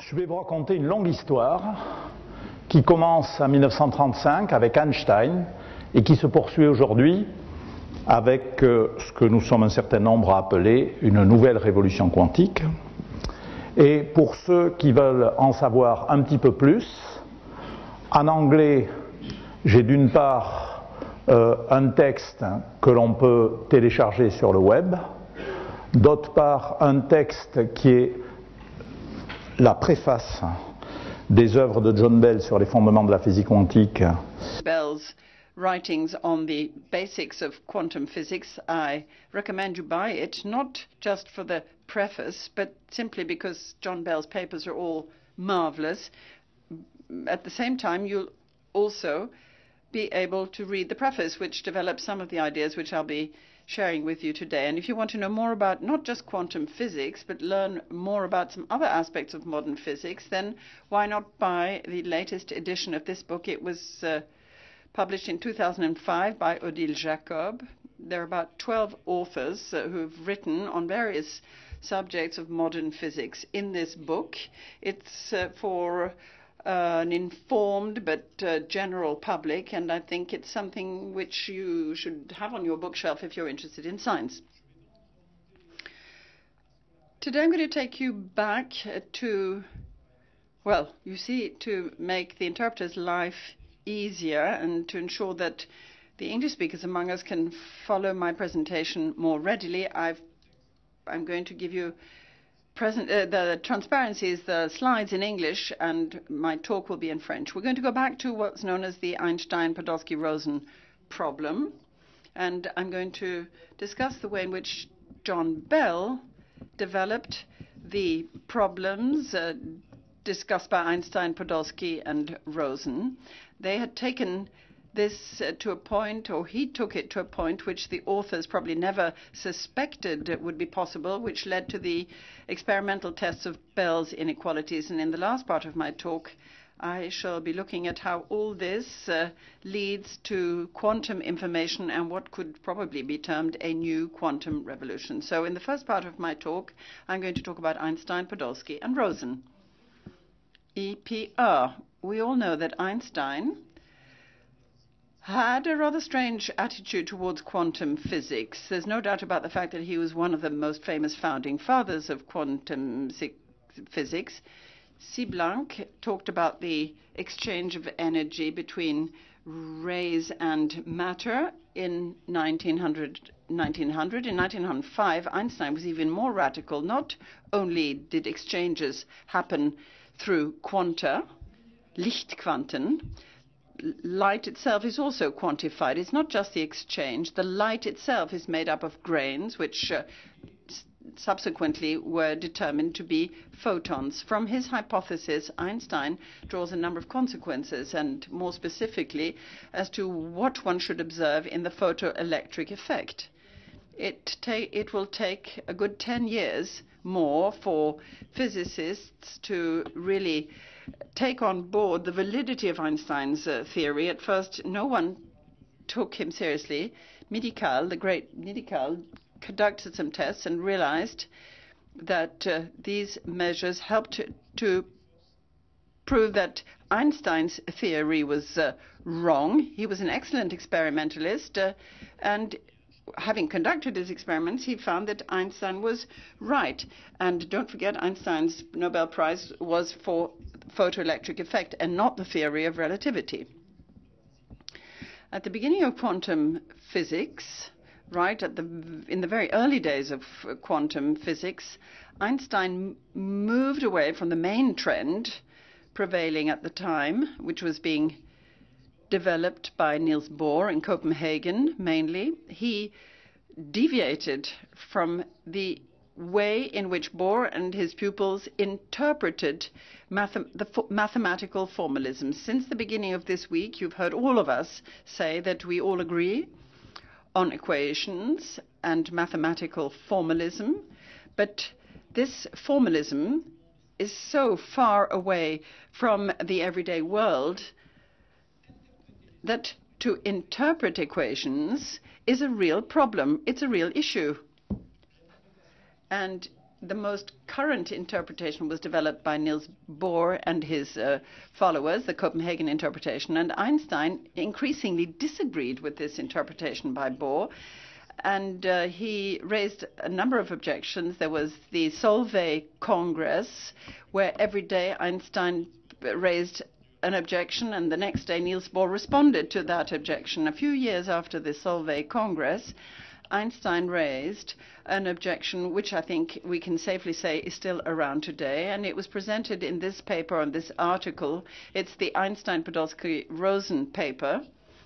Je vais vous raconter une longue histoire qui commence en 1935 avec Einstein et qui se poursuit aujourd'hui avec ce que nous sommes un certain nombre à appeler une nouvelle révolution quantique. Et pour ceux qui veulent en savoir un petit peu plus, en anglais, j'ai d'une part un texte que l'on peut télécharger sur le web, d'autre part un texte qui est la préface des œuvres de John Bell sur les fondements de la physique quantique. Bell's writings on the basics of quantum physics. I recommend you buy it, not just for the preface, but simply because John Bell's papers are all marvelous. At the same time, you'll also be able to read the preface, which develops some of the ideas which I'll be sharing with you today. And if you want to know more about not just quantum physics, but learn more about some other aspects of modern physics, then why not buy the latest edition of this book? It was published in 2005 by Odile Jacob. There are about 12 authors who've written on various subjects of modern physics in this book. It's for an informed but general public, and I think it's something which you should have on your bookshelf if you're interested in science. Today I'm going to take you back to, well, you see, to make the interpreter's life easier and to ensure that the English speakers among us can follow my presentation more readily. I'm going to give you the transparencies, the slides in English, and my talk will be in French. We're going to go back to what's known as the Einstein-Podolsky-Rosen problem, and I'm going to discuss the way in which John Bell developed the problems discussed by Einstein, Podolsky, and Rosen. They had taken this to a point, or he took it to a point which the authors probably never suspected it would be possible, which led to the experimental tests of Bell's inequalities. And in the last part of my talk, I shall be looking at how all this leads to quantum information and what could probably be termed a new quantum revolution. So in the first part of my talk, I'm going to talk about Einstein, Podolsky, and Rosen. EPR. We all know that Einstein had a rather strange attitude towards quantum physics. There's no doubt about the fact that he was one of the most famous founding fathers of quantum physics. C. Blanc talked about the exchange of energy between rays and matter in 1900. In 1905, Einstein was even more radical. Not only did exchanges happen through quanta, Lichtquanten, light itself is also quantified. It's not just the exchange. The light itself is made up of grains, which subsequently were determined to be photons. From his hypothesis, Einstein draws a number of consequences, and more specifically, as to what one should observe in the photoelectric effect. It will take a good 10 years more for physicists to really take on board the validity of Einstein's theory. At first, no one took him seriously. Medical, the great Medical, conducted some tests and realized that these measures helped to prove that Einstein's theory was wrong. He was an excellent experimentalist, and having conducted his experiments, he found that Einstein was right. And don't forget, Einstein's Nobel Prize was for photoelectric effect and not the theory of relativity. At the beginning of quantum physics, right in the very early days of quantum physics, Einstein moved away from the main trend prevailing at the time, which was being developed by Niels Bohr in Copenhagen mainly. He deviated from the way in which Bohr and his pupils interpreted mathematical formalism. Since the beginning of this week, you've heard all of us say that we all agree on equations and mathematical formalism, but this formalism is so far away from the everyday world that to interpret equations is a real problem. It's a real issue. And the most current interpretation was developed by Niels Bohr and his followers, the Copenhagen interpretation, and Einstein increasingly disagreed with this interpretation by Bohr, and he raised a number of objections. There was the Solvay Congress, where every day Einstein raised an objection, and the next day Niels Bohr responded to that objection. A few years after the Solvay Congress, Einstein raised an objection which I think we can safely say is still around today, and it was presented in this paper, on this article. It's the Einstein-Podolsky-Rosen paper.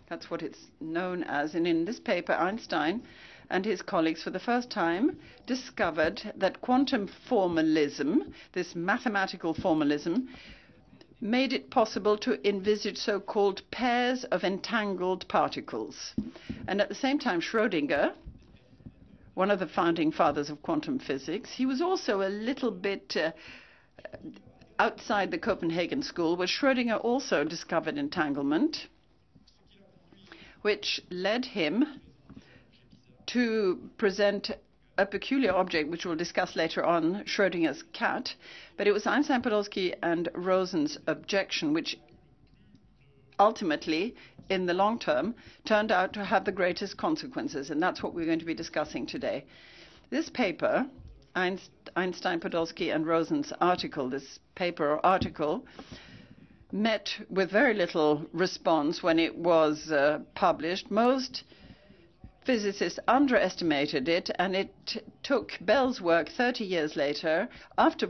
That's what it's known as. And in this paper, Einstein and his colleagues for the first time discovered that quantum formalism, this mathematical formalism, made it possible to envisage so-called pairs of entangled particles. And at the same time, Schrödinger, one of the founding fathers of quantum physics, he was also a little bit outside the Copenhagen school, where Schrödinger also discovered entanglement, which led him to present a peculiar object, which we'll discuss later on, Schrödinger's cat. But it was Einstein, Podolsky, and Rosen's objection, which ultimately, in the long term, turned out to have the greatest consequences, and that's what we're going to be discussing today. This paper, Einstein, Podolsky, and Rosen's article, this paper or article, met with very little response when it was published. Most physicists underestimated it, and it took Bell's work 30 years later, after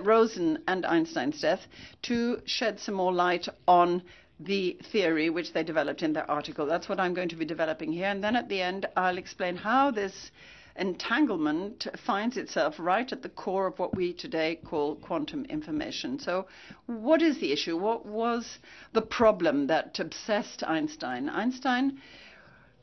Rosen and Einstein's death, to shed some more light on the theory which they developed in their article. That's what I'm going to be developing here, and then at the end I'll explain how this entanglement finds itself right at the core of what we today call quantum information. So what is the issue? What was the problem that obsessed Einstein? Einstein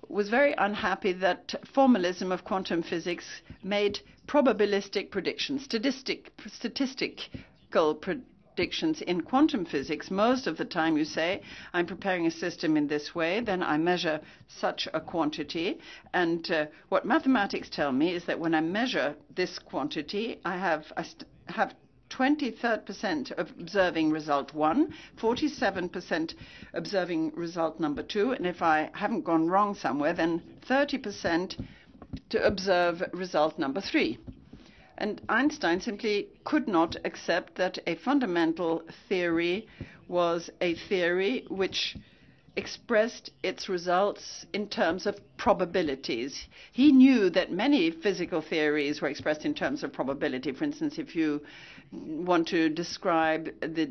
was very unhappy that formalism of quantum physics made probabilistic predictions, statistical predictions. In quantum physics, most of the time you say, I'm preparing a system in this way, then I measure such a quantity, and what mathematics tell me is that when I measure this quantity, I have 23% of observing result 1, 47% observing result number 2, and if I haven't gone wrong somewhere, then 30% to observe result number 3. And Einstein simply could not accept that a fundamental theory was a theory which expressed its results in terms of probabilities. He knew that many physical theories were expressed in terms of probability. For instance, if you want to describe the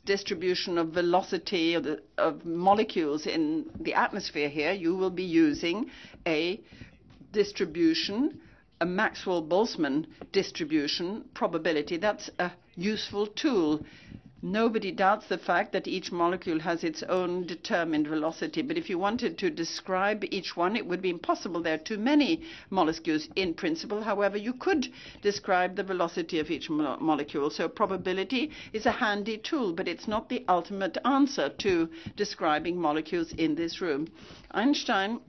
distribution of velocity of molecules in the atmosphere here, you will be using a distribution, a Maxwell-Boltzmann distribution probability. That's a useful tool. Nobody doubts the fact that each molecule has its own determined velocity, but if you wanted to describe each one, it would be impossible. There are too many molecules in principle. However, you could describe the velocity of each molecule. So probability is a handy tool, but it's not the ultimate answer to describing molecules in this room. Einstein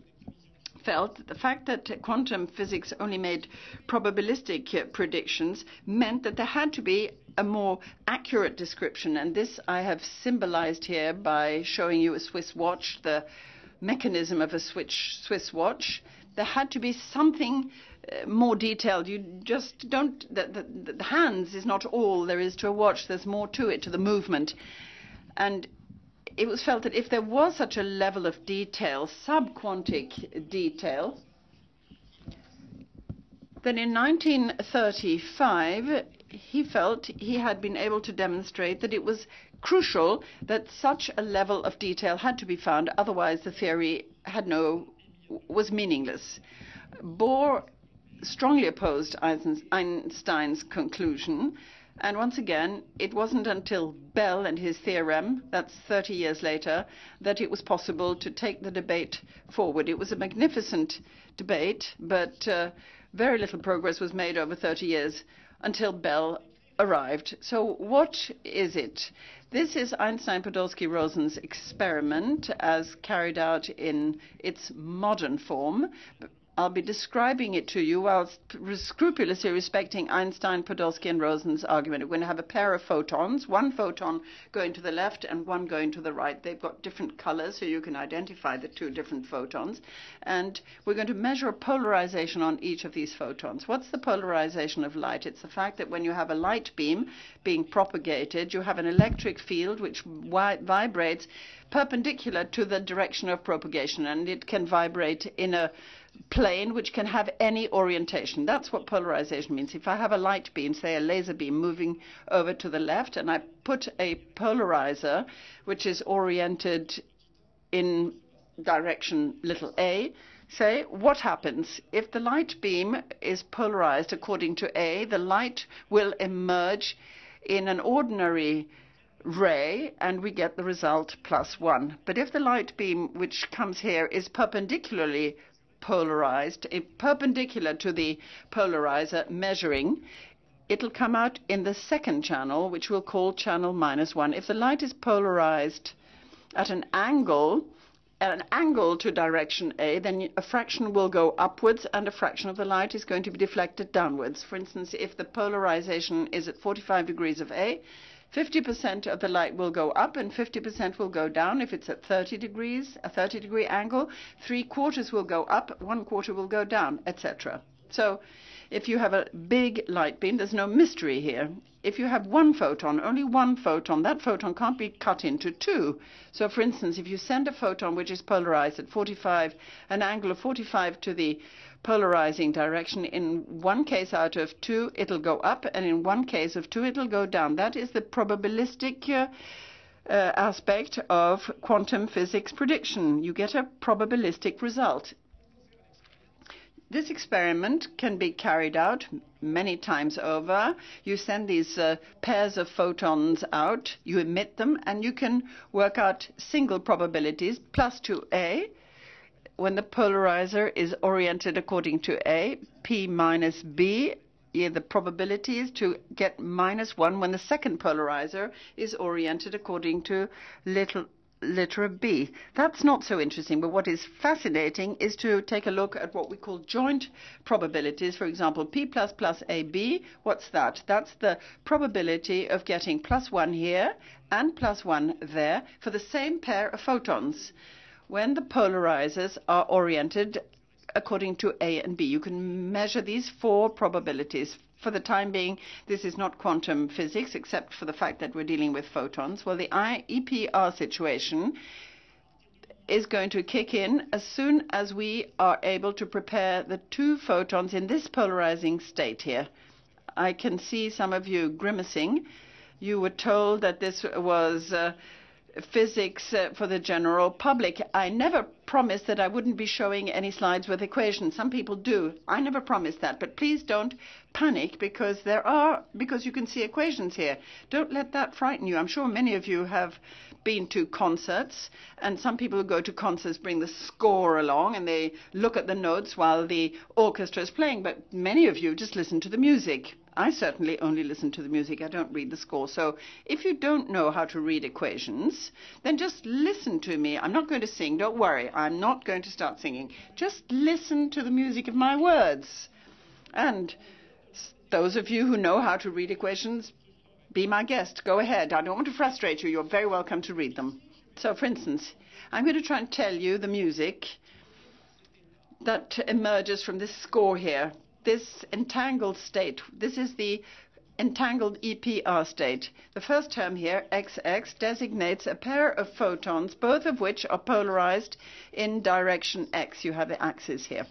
felt that the fact that quantum physics only made probabilistic predictions meant that there had to be a more accurate description, and this I have symbolized here by showing you a Swiss watch, the mechanism of a Swiss watch. There had to be something more detailed. You just don't, the hands is not all there is to a watch. There's more to it, to the movement. And it was felt that if there was such a level of detail, subquantic detail, then in 1935 he felt he had been able to demonstrate that it was crucial that such a level of detail had to be found, otherwise the theory was meaningless. Bohr strongly opposed Einstein's conclusion, and once again, it wasn't until Bell and his theorem, that's 30 years later, that it was possible to take the debate forward. It was a magnificent debate, but very little progress was made over 30 years until Bell arrived. So what is it? This is Einstein-Podolsky-Rosen's experiment as carried out in its modern form. I'll be describing it to you while scrupulously respecting Einstein, Podolsky, and Rosen's argument. We're going to have a pair of photons, one photon going to the left and one going to the right. They've got different colors, so you can identify the two different photons. And we're going to measure polarization on each of these photons. What's the polarization of light? It's the fact that when you have a light beam being propagated, you have an electric field which vibrates perpendicular to the direction of propagation, and it can vibrate in a plane which can have any orientation. That's what polarization means. If I have a light beam, say a laser beam, moving over to the left, and I put a polarizer which is oriented in direction little a, say, what happens? If the light beam is polarized according to A, the light will emerge in an ordinary ray, and we get the result +1. But if the light beam which comes here is perpendicularly polarized, perpendicular to the polarizer measuring, it'll come out in the second channel, which we'll call channel -1. If the light is polarized at an angle to direction A, then a fraction will go upwards and a fraction of the light is going to be deflected downwards. For instance, if the polarization is at 45 degrees of A, 50% of the light will go up and 50% will go down. If it's at 30 degrees, a 30-degree angle, 3/4 will go up, 1/4 will go down, etc. So if you have a big light beam, there's no mystery here. If you have one photon, only one photon, that photon can't be cut into two. So for instance, if you send a photon which is polarized at 45, an angle of 45 to the polarizing direction, in one case out of two it'll go up, and in one case of two it'll go down. That is the probabilistic aspect of quantum physics prediction. You get a probabilistic result. This experiment can be carried out many times over. You send these pairs of photons out, you emit them, and you can work out single probabilities +2a. When the polarizer is oriented according to A, P minus B, the probability is to get -1 when the second polarizer is oriented according to letter B. That's not so interesting, but what is fascinating is to take a look at what we call joint probabilities. For example, P plus AB, what's that? That's the probability of getting +1 here and +1 there for the same pair of photons when the polarizers are oriented according to A and B. You can measure these 4 probabilities. For the time being, this is not quantum physics, except for the fact that we're dealing with photons. Well, the EPR situation is going to kick in as soon as we are able to prepare the 2 photons in this polarizing state here. I can see some of you grimacing. You were told that this was physics for the general public. I never promised that I wouldn't be showing any slides with equations. Some people do. I never promised that. But please don't panic because you can see equations here. Don't let that frighten you. I'm sure many of you have been to concerts, and some people who go to concerts bring the score along and they look at the notes while the orchestra is playing, but many of you just listen to the music. I certainly only listen to the music. I don't read the score. So if you don't know how to read equations, then just listen to me. I'm not going to sing. Don't worry. I'm not going to start singing. Just listen to the music of my words. And those of you who know how to read equations, be my guest. Go ahead. I don't want to frustrate you. You're very welcome to read them. So, for instance, I'm going to try and tell you the music that emerges from this score here. This entangled state, this is the entangled EPR state. The first term here, XX, designates a pair of photons, both of which are polarized in direction X. You have the axis here.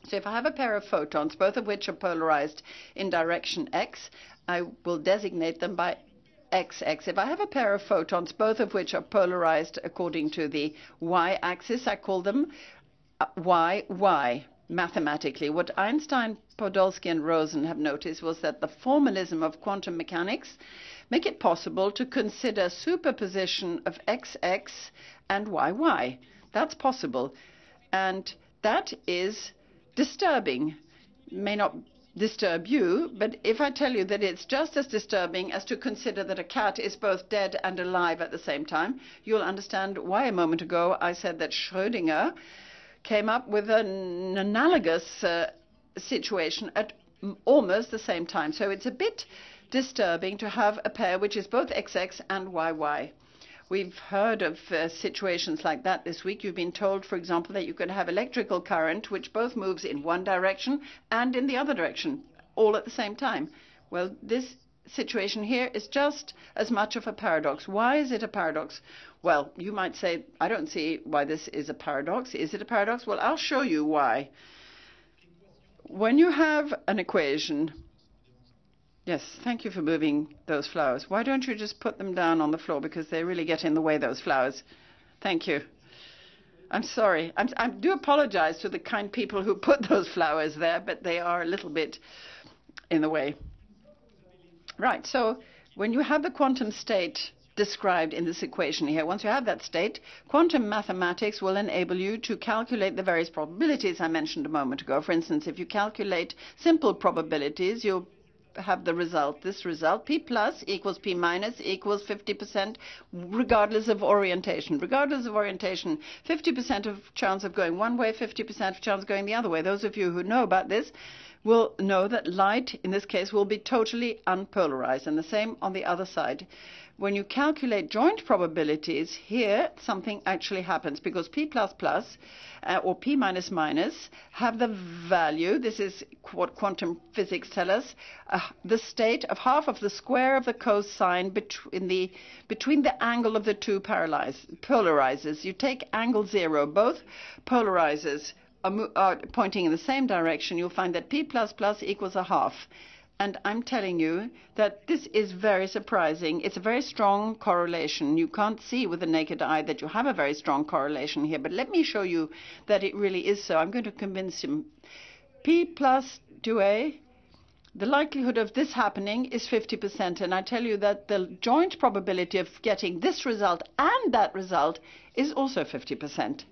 So if I have a pair of photons, both of which are polarized in direction X, I will designate them by XX. If I have a pair of photons, both of which are polarized according to the Y-axis, I call them YY. Mathematically, what Einstein, Podolsky, and Rosen have noticed was that the formalism of quantum mechanics make it possible to consider superposition of XX and YY. That's possible, and that is disturbing. May not disturb you, but if I tell you that it's just as disturbing as to consider that a cat is both dead and alive at the same time, you'll understand why a moment ago I said that Schrödinger came up with an analogous situation at almost the same time. So it's a bit disturbing to have a pair which is both XX and YY. We've heard of situations like that this week. You've been told, for example, that you could have electrical current which both moves in one direction and in the other direction, all at the same time. Well, this situation here is just as much of a paradox. Why is it a paradox? Well, you might say, I don't see why this is a paradox. Is it a paradox? Well, I'll show you why. When you have an equation, yes, thank you for moving those flowers. Why don't you just put them down on the floor, because they really get in the way, those flowers. Thank you. I'm sorry. I do apologize to the kind people who put those flowers there, but they are a little bit in the way. Right, so when you have the quantum state described in this equation here, once you have that state, quantum mathematics will enable you to calculate the various probabilities I mentioned a moment ago. For instance, if you calculate simple probabilities, you'll have the result, this result, P plus equals P minus equals 50% regardless of orientation. Regardless of orientation, 50% of chance of going one way, 50% of chance of going the other way. Those of you who know about this will know that light, in this case, will be totally unpolarized, and the same on the other side. When you calculate joint probabilities, here something actually happens, because P plus plus or P minus minus have the value, this is what quantum physics tell us, the state of half of the square of the cosine between the angle of the two polarizers. You take angle 0, both polarizers are pointing in the same direction. You'll find that P plus plus equals a half. And I'm telling you that this is very surprising. It's a very strong correlation. You can't see with the naked eye that you have a very strong correlation here. But let me show you that it really is so. I'm going to convince him. P plus 2a, the likelihood of this happening is 50%. And I tell you that the joint probability of getting this result and that result is also 50%,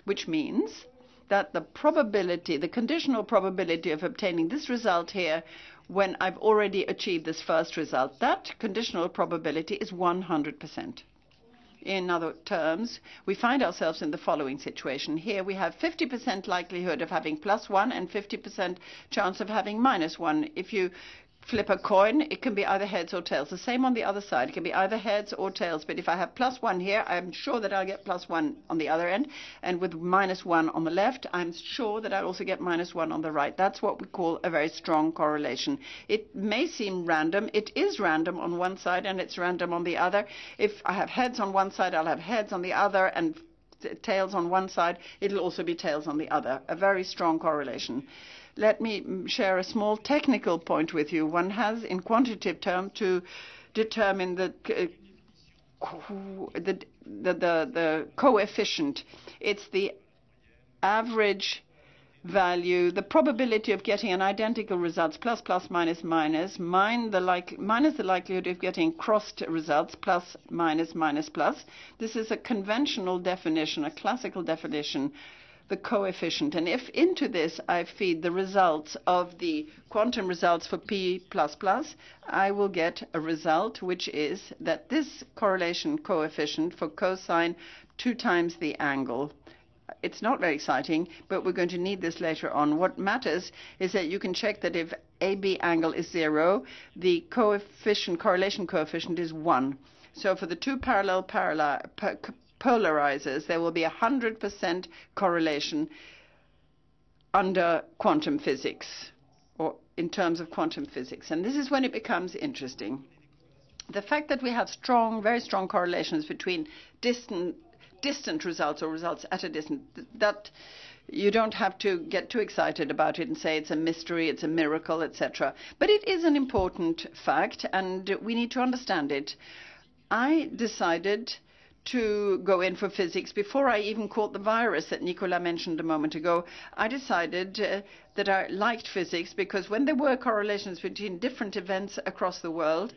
which means that the probability, the conditional probability of obtaining this result here when I've already achieved this first result, that conditional probability is 100%. In other terms, we find ourselves in the following situation. Here we have 50% likelihood of having +1 and 50% chance of having -1. If you flip a coin, it can be either heads or tails. The same on the other side. It can be either heads or tails. But if I have +1 here, I'm sure that I'll get +1 on the other end. And with -1 on the left, I'm sure that I'll also get -1 on the right. That's what we call a very strong correlation. It may seem random. It is random on one side and it's random on the other. If I have heads on one side, I'll have heads on the other, and tails on one side. It'll also be tails on the other. A very strong correlation. Let me share a small technical point with you. One has, in quantitative terms, to determine the coefficient. It's the average value, the probability of getting an identical results, plus, plus, minus, minus, minus the likelihood of getting crossed results, plus, minus, minus, plus. This is a conventional definition, a classical definition, the coefficient. And if into this I feed the results of the quantum results for P plus plus, I will get a result which is that this correlation coefficient for cosine 2 times the angle. It's not very exciting, but we're going to need this later on. What matters is that you can check that if AB angle is 0, the correlation coefficient is 1. So for the two parallel polarizers, there will be 100% correlation under quantum physics, or in terms of quantum physics. And this is when it becomes interesting. The fact that we have strong, very strong correlations between distant results or results at a distance, that you don't have to get too excited about it and say it's a mystery, it's a miracle, etc. But it is an important fact, and we need to understand it. I decided to go in for physics before I even caught the virus that Nicolas mentioned a moment ago. I decided that I liked physics because when there were correlations between different events across the world,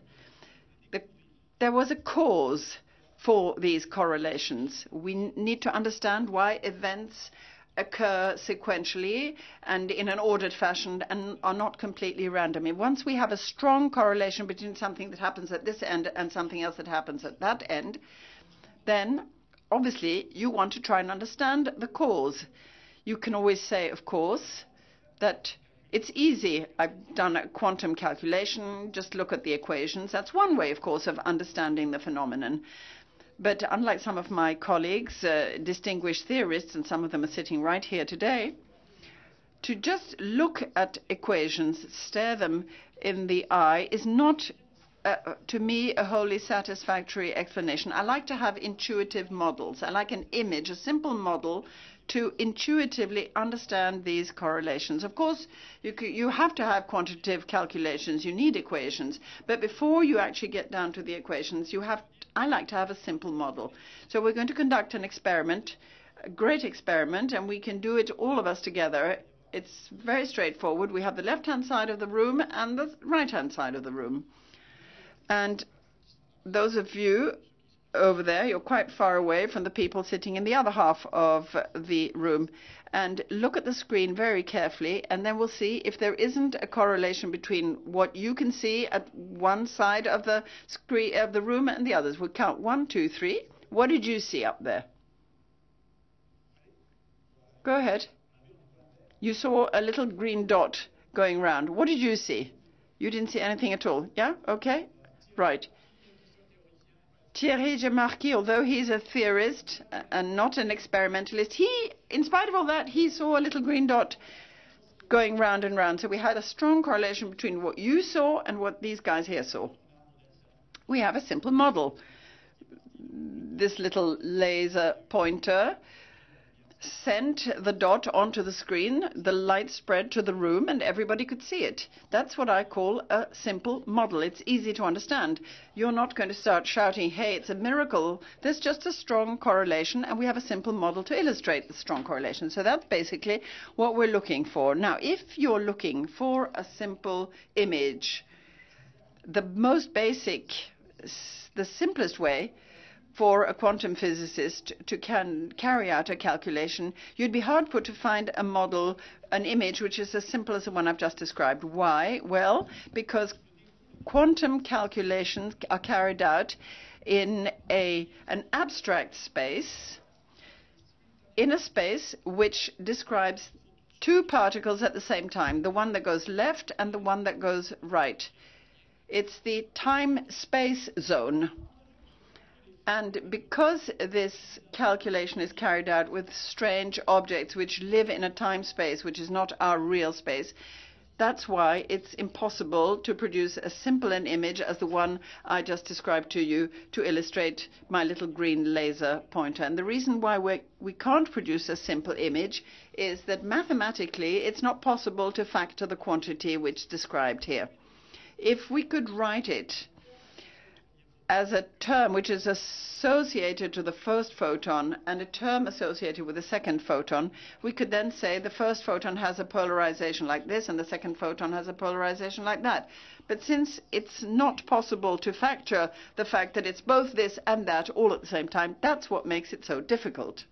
there was a cause for these correlations. We need to understand why events occur sequentially and in an ordered fashion and are not completely random. And once we have a strong correlation between something that happens at this end and something else that happens at that end, then obviously you want to try and understand the cause. You can always say, of course, that it's easy. I've done a quantum calculation. Just look at the equations. That's one way, of course, of understanding the phenomenon. But unlike some of my colleagues, distinguished theorists, and some of them are sitting right here today, to just look at equations, stare them in the eye, is not, to me, a wholly satisfactory explanation. I like to have intuitive models. I like an image, a simple model, to intuitively understand these correlations. Of course, you have to have quantitative calculations. You need equations. But before you actually get down to the equations, I like to have a simple model. So we're going to conduct an experiment, a great experiment, and we can do it all of us together. It's very straightforward. We have the left-hand side of the room and the right-hand side of the room. And those of you over there, you're quite far away from the people sitting in the other half of the room. And look at the screen very carefully, and then we'll see if there isn't a correlation between what you can see at one side of the screen of the room and the others. We'll count 1, 2, 3. What did you see up there? Go ahead. You saw a little green dot going round. What did you see? You didn't see anything at all. Yeah? Okay. Right. Thierry Gemarchi, although he's a theorist and not an experimentalist, in spite of all that, he saw a little green dot going round and round. So we had a strong correlation between what you saw and what these guys here saw. We have a simple model. This little laser pointer sent the dot onto the screen, the light spread to the room, and everybody could see it. That's what I call a simple model. It's easy to understand. You're not going to start shouting, hey, it's a miracle. There's just a strong correlation, and we have a simple model to illustrate the strong correlation. So that's basically what we're looking for. Now, if you're looking for a simple image, the most basic, the simplest way for a quantum physicist to carry out a calculation, you'd be hard put to find a model, an image, which is as simple as the one I've just described. Why? Well, because quantum calculations are carried out in an abstract space, in a space which describes two particles at the same time, the one that goes left and the one that goes right. It's the time-space zone. And because this calculation is carried out with strange objects which live in a time-space which is not our real space, that's why it's impossible to produce as simple an image as the one I just described to you to illustrate my little green laser pointer. And the reason why we can't produce a simple image is that mathematically it's not possible to factor the quantity which is described here. If we could write it as a term which is associated to the first photon and a term associated with the second photon, we could then say the first photon has a polarization like this and the second photon has a polarization like that. But since it's not possible to factor the fact that it's both this and that all at the same time, that's what makes it so difficult.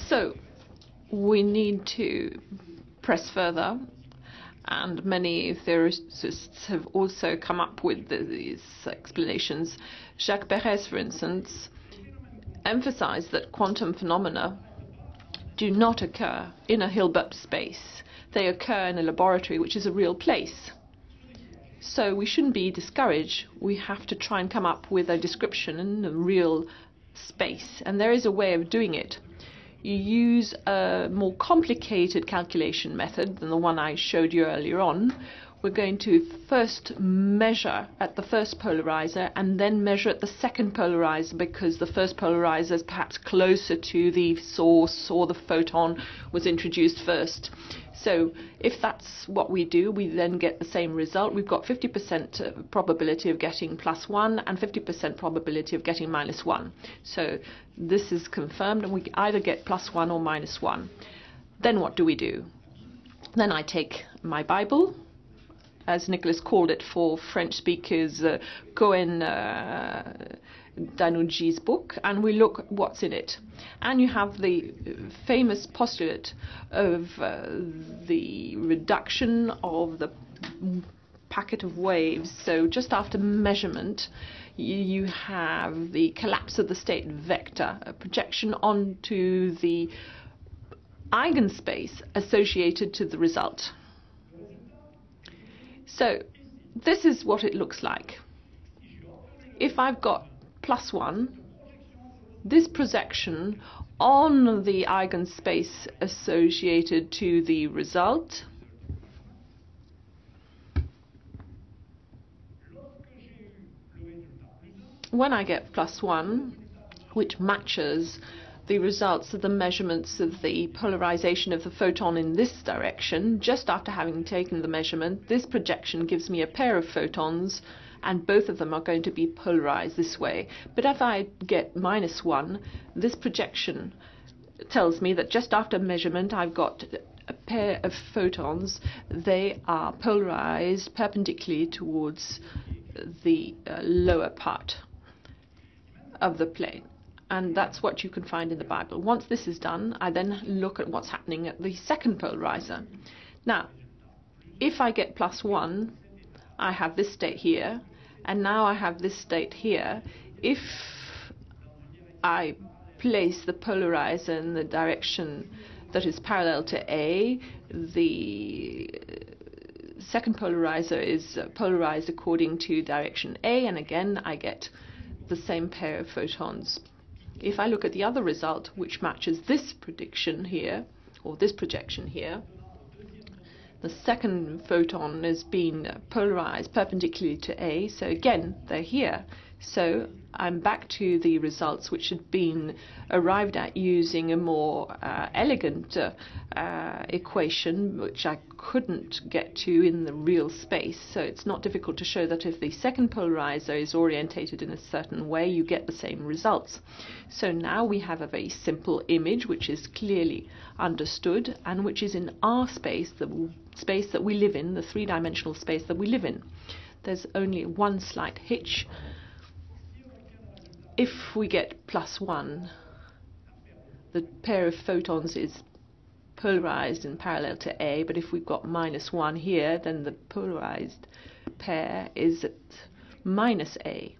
So we need to press further. And many theorists have also come up with these explanations. Jacques Perez, for instance, emphasized that quantum phenomena do not occur in a Hilbert space. They occur in a laboratory, which is a real place. So we shouldn't be discouraged. We have to try and come up with a description in a real space. And there is a way of doing it. You use a more complicated calculation method than the one I showed you earlier on. We're going to first measure at the first polarizer and then measure at the second polarizer, because the first polarizer is perhaps closer to the source or the photon was introduced first. So if that's what we do, we then get the same result. We've got 50% probability of getting +1 and 50% probability of getting -1. So this is confirmed, and we either get +1 or -1. Then what do we do? Then I take my Bible, as Nicholas called it for French speakers, Cohen Danuji's book, and we look what's in it. And you have the famous postulate of the reduction of the packet of waves. So just after measurement, you have the collapse of the state vector, a projection onto the eigenspace associated to the result. So this is what it looks like. If I've got +1, this projection on the eigenspace associated to the result when I get +1, which matches the results of the measurements of the polarization of the photon in this direction, just after having taken the measurement, this projection gives me a pair of photons, and both of them are going to be polarized this way. But if I get -1, this projection tells me that just after measurement I've got a pair of photons. They are polarized perpendicularly towards the lower part of the plane. And that's what you can find in the Bible. Once this is done, I then look at what's happening at the second polarizer. Now, if I get +1, I have this state here, and now I have this state here. If I place the polarizer in the direction that is parallel to A, the second polarizer is polarized according to direction A, and again I get the same pair of photons. If I look at the other result, which matches this prediction here, or this projection here, the second photon has been polarized perpendicularly to A, so again they're here. So I'm back to the results which had been arrived at using a more elegant equation, which I couldn't get to in the real space. So it's not difficult to show that if the second polarizer is orientated in a certain way, you get the same results. So now we have a very simple image which is clearly understood and which is in our space, the space that we live in, the three-dimensional space that we live in. There's only one slight hitch. If we get +1, the pair of photons is polarized in parallel to A, but if we've got -1 here, then the polarized pair is at -A.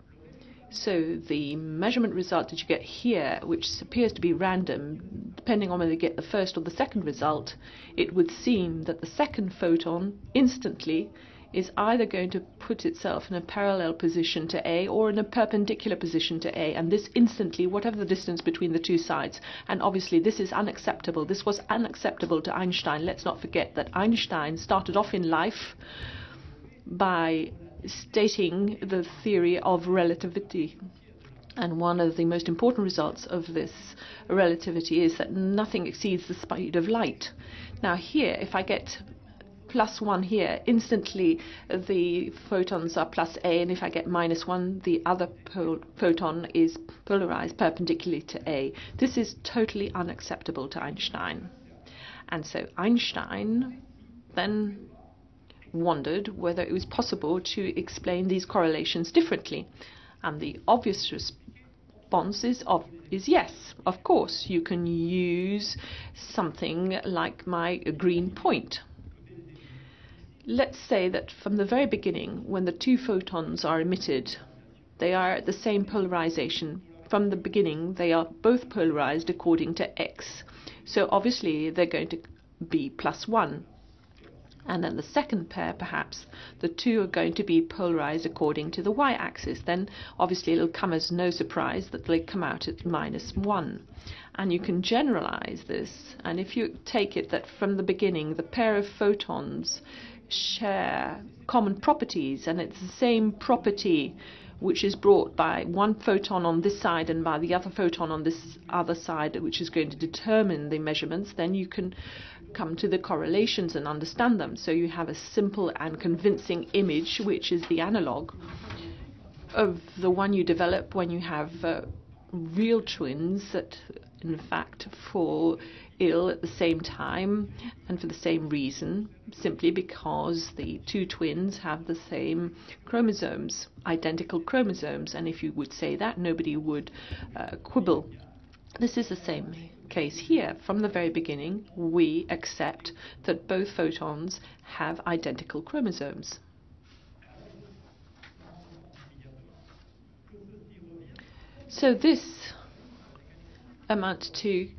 So the measurement result that you get here, which appears to be random, depending on whether you get the first or the second result, it would seem that the second photon instantly is either going to put itself in a parallel position to A or in a perpendicular position to A, and this instantly, whatever the distance between the two sides. And obviously this is unacceptable. This was unacceptable to Einstein. Let's not forget that Einstein started off in life by stating the theory of relativity. And one of the most important results of this relativity is that nothing exceeds the speed of light. Now here, if I get +1 here, instantly the photons are +A, and if I get -1, the other photon is polarized perpendicularly to A. This is totally unacceptable to Einstein. And so Einstein then wondered whether it was possible to explain these correlations differently. And the obvious response is yes, of course, you can use something like my green point. Let's say that from the very beginning, when the two photons are emitted, they are at the same polarization. From the beginning, they are both polarized according to X. So obviously, they're going to be +1. And then the second pair, perhaps, the two are going to be polarized according to the Y-axis. Then obviously it'll come as no surprise that they come out at -1. And you can generalize this. And if you take it that from the beginning, the pair of photons share common properties, and it's the same property which is brought by one photon on this side and by the other photon on this other side, which is going to determine the measurements, then you can come to the correlations and understand them. So you have a simple and convincing image, which is the analog of the one you develop when you have real twins that in fact fall ill at the same time and for the same reason, simply because the two twins have the same chromosomes, identical chromosomes, and if you would say that, nobody would quibble. This is the same case here. From the very beginning, we accept that both photons have identical chromosomes. So this amounts to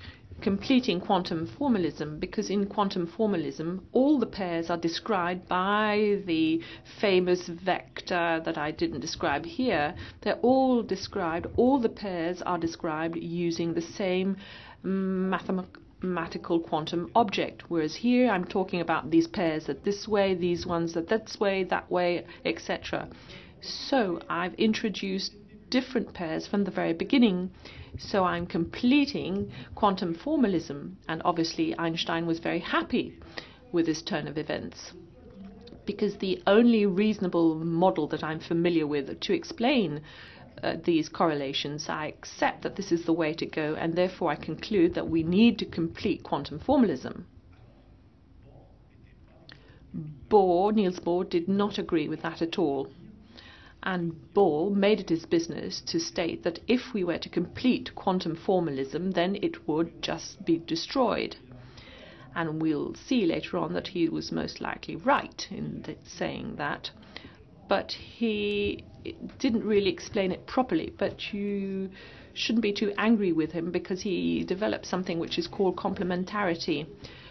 completing quantum formalism, because in quantum formalism all the pairs are described by the famous vector that I didn't describe here. They're all described, all the pairs are described using the same mathematical quantum object, whereas here I'm talking about these pairs that this way, these ones that that way, etc. So I've introduced different pairs from the very beginning. So I'm completing quantum formalism, and obviously Einstein was very happy with this turn of events, because the only reasonable model that I'm familiar with to explain these correlations, I accept that this is the way to go, and therefore I conclude that we need to complete quantum formalism. Niels Bohr did not agree with that at all. And Bohr made it his business to state that if we were to complete quantum formalism, then it would just be destroyed. And we'll see later on that he was most likely right in saying that. But he didn't really explain it properly. But you shouldn't be too angry with him, because he developed something which is called complementarity.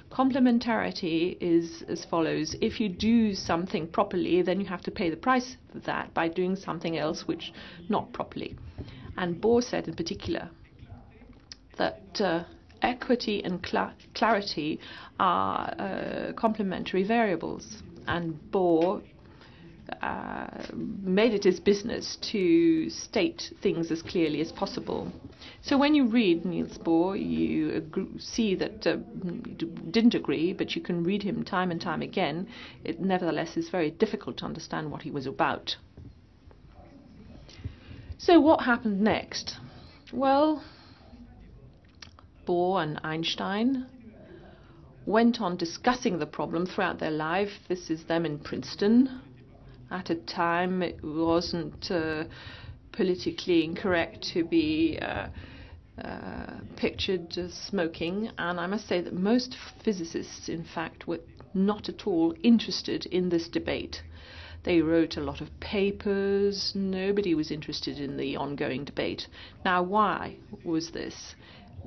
Complementarity is as follows: if you do something properly, then you have to pay the price for that by doing something else which not properly. And Bohr said in particular that equity and clarity are complementary variables, and Bohr made it his business to state things as clearly as possible. So when you read Niels Bohr, you see that didn't agree, but you can read him time and time again. It nevertheless is very difficult to understand what he was about. So what happened next? Well, Bohr and Einstein went on discussing the problem throughout their life. This is them in Princeton. At a time it wasn't politically incorrect to be pictured as smoking, and I must say that most physicists, in fact, were not at all interested in this debate. They wrote a lot of papers. Nobody was interested in the ongoing debate. Now, why was this?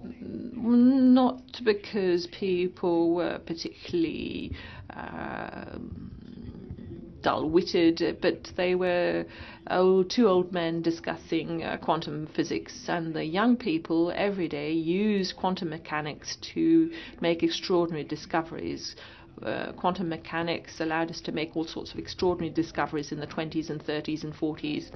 Not because people were particularly dull-witted, but they were two old men discussing quantum physics, and the young people every day use quantum mechanics to make extraordinary discoveries. Quantum mechanics allowed us to make all sorts of extraordinary discoveries in the 20s and 30s and 40s.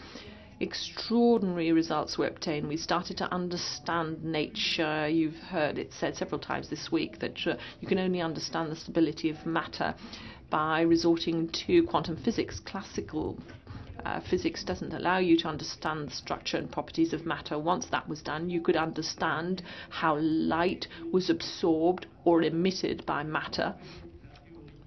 Extraordinary results were obtained. We started to understand nature. You've heard it said several times this week that you can only understand the stability of matter by resorting to quantum physics. Classical physics doesn't allow you to understand the structure and properties of matter. Once that was done, you could understand how light was absorbed or emitted by matter.